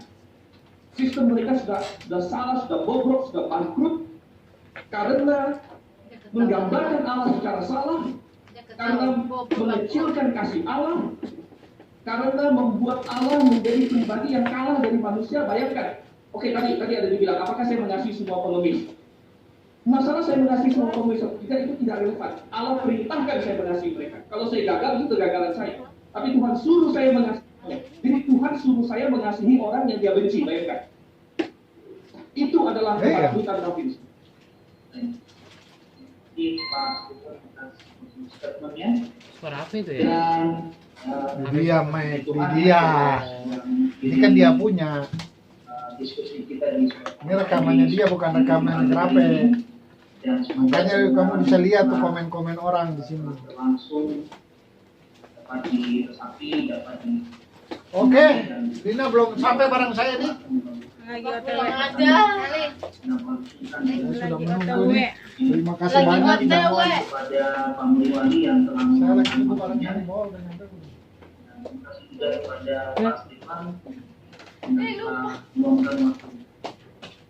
Sistem mereka sudah salah, sudah bobrok, sudah bangkrut, karena menggambarkan Allah secara salah, karena mengecilkan kasih Allah, karena membuat Allah menjadi pribadi yang kalah dari manusia. Bayangkan, oke tadi ada dibilang, apakah saya mengasihi semua pengemis? Masalah saya mengasihi semua pengemis itu tidak relevan. Allah perintahkan saya mengasihi mereka. Kalau saya gagal, itu kegagalan saya. Tapi Tuhan suruh saya mengasihinya. Jadi Tuhan suruh saya mengasihi orang yang dia benci. Bayangkan, itu adalah kebangkitan Calvinis. Di Pak statementnya. Suara apa itu ya? Dan dia Mike, dia. Ini kan dia punya. Diskusi kita di Ini rekamannya dia, bukan rekaman Grape. Makanya kamu bisa lihat tuh komen-komen orang di sini. Langsung dapat diresapi, dapat di. Oke, Lina belum sampai bareng saya nih. Pulang aja. Saya sudah menunggu nih. Terima kasih banyak. Kepada Pak Wali yang telah Saya lagi nunggu barangnya di bawah. terima kasih juga kepada Pak Stefan yang telah meluangkan waktu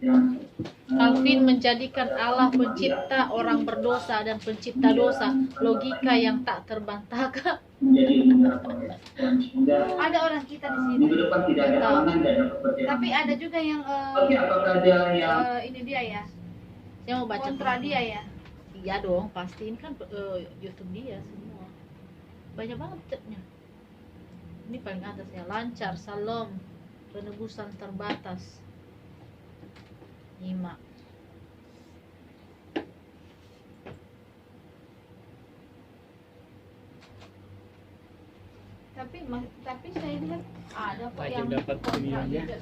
Calvin menjadikan Allah pencipta orang berdosa dan pencipta dosa, logika yang tak terbantahkan. Ada orang kita di sini. Minggu depan tidak ada halangan dan pekerjaan. Tapi ada juga yang Oke, apakah ada yang ini dia ya. Saya mau baca kontra dia ya. Iya dong, pasti ini kan YouTube dia semua. Banyak banget chatnya. Ini paling atas ya, lancar, salam, penebusan terbatas. Nyimak. Tapi saya lihat ada kok yang dapat kontra ini juga.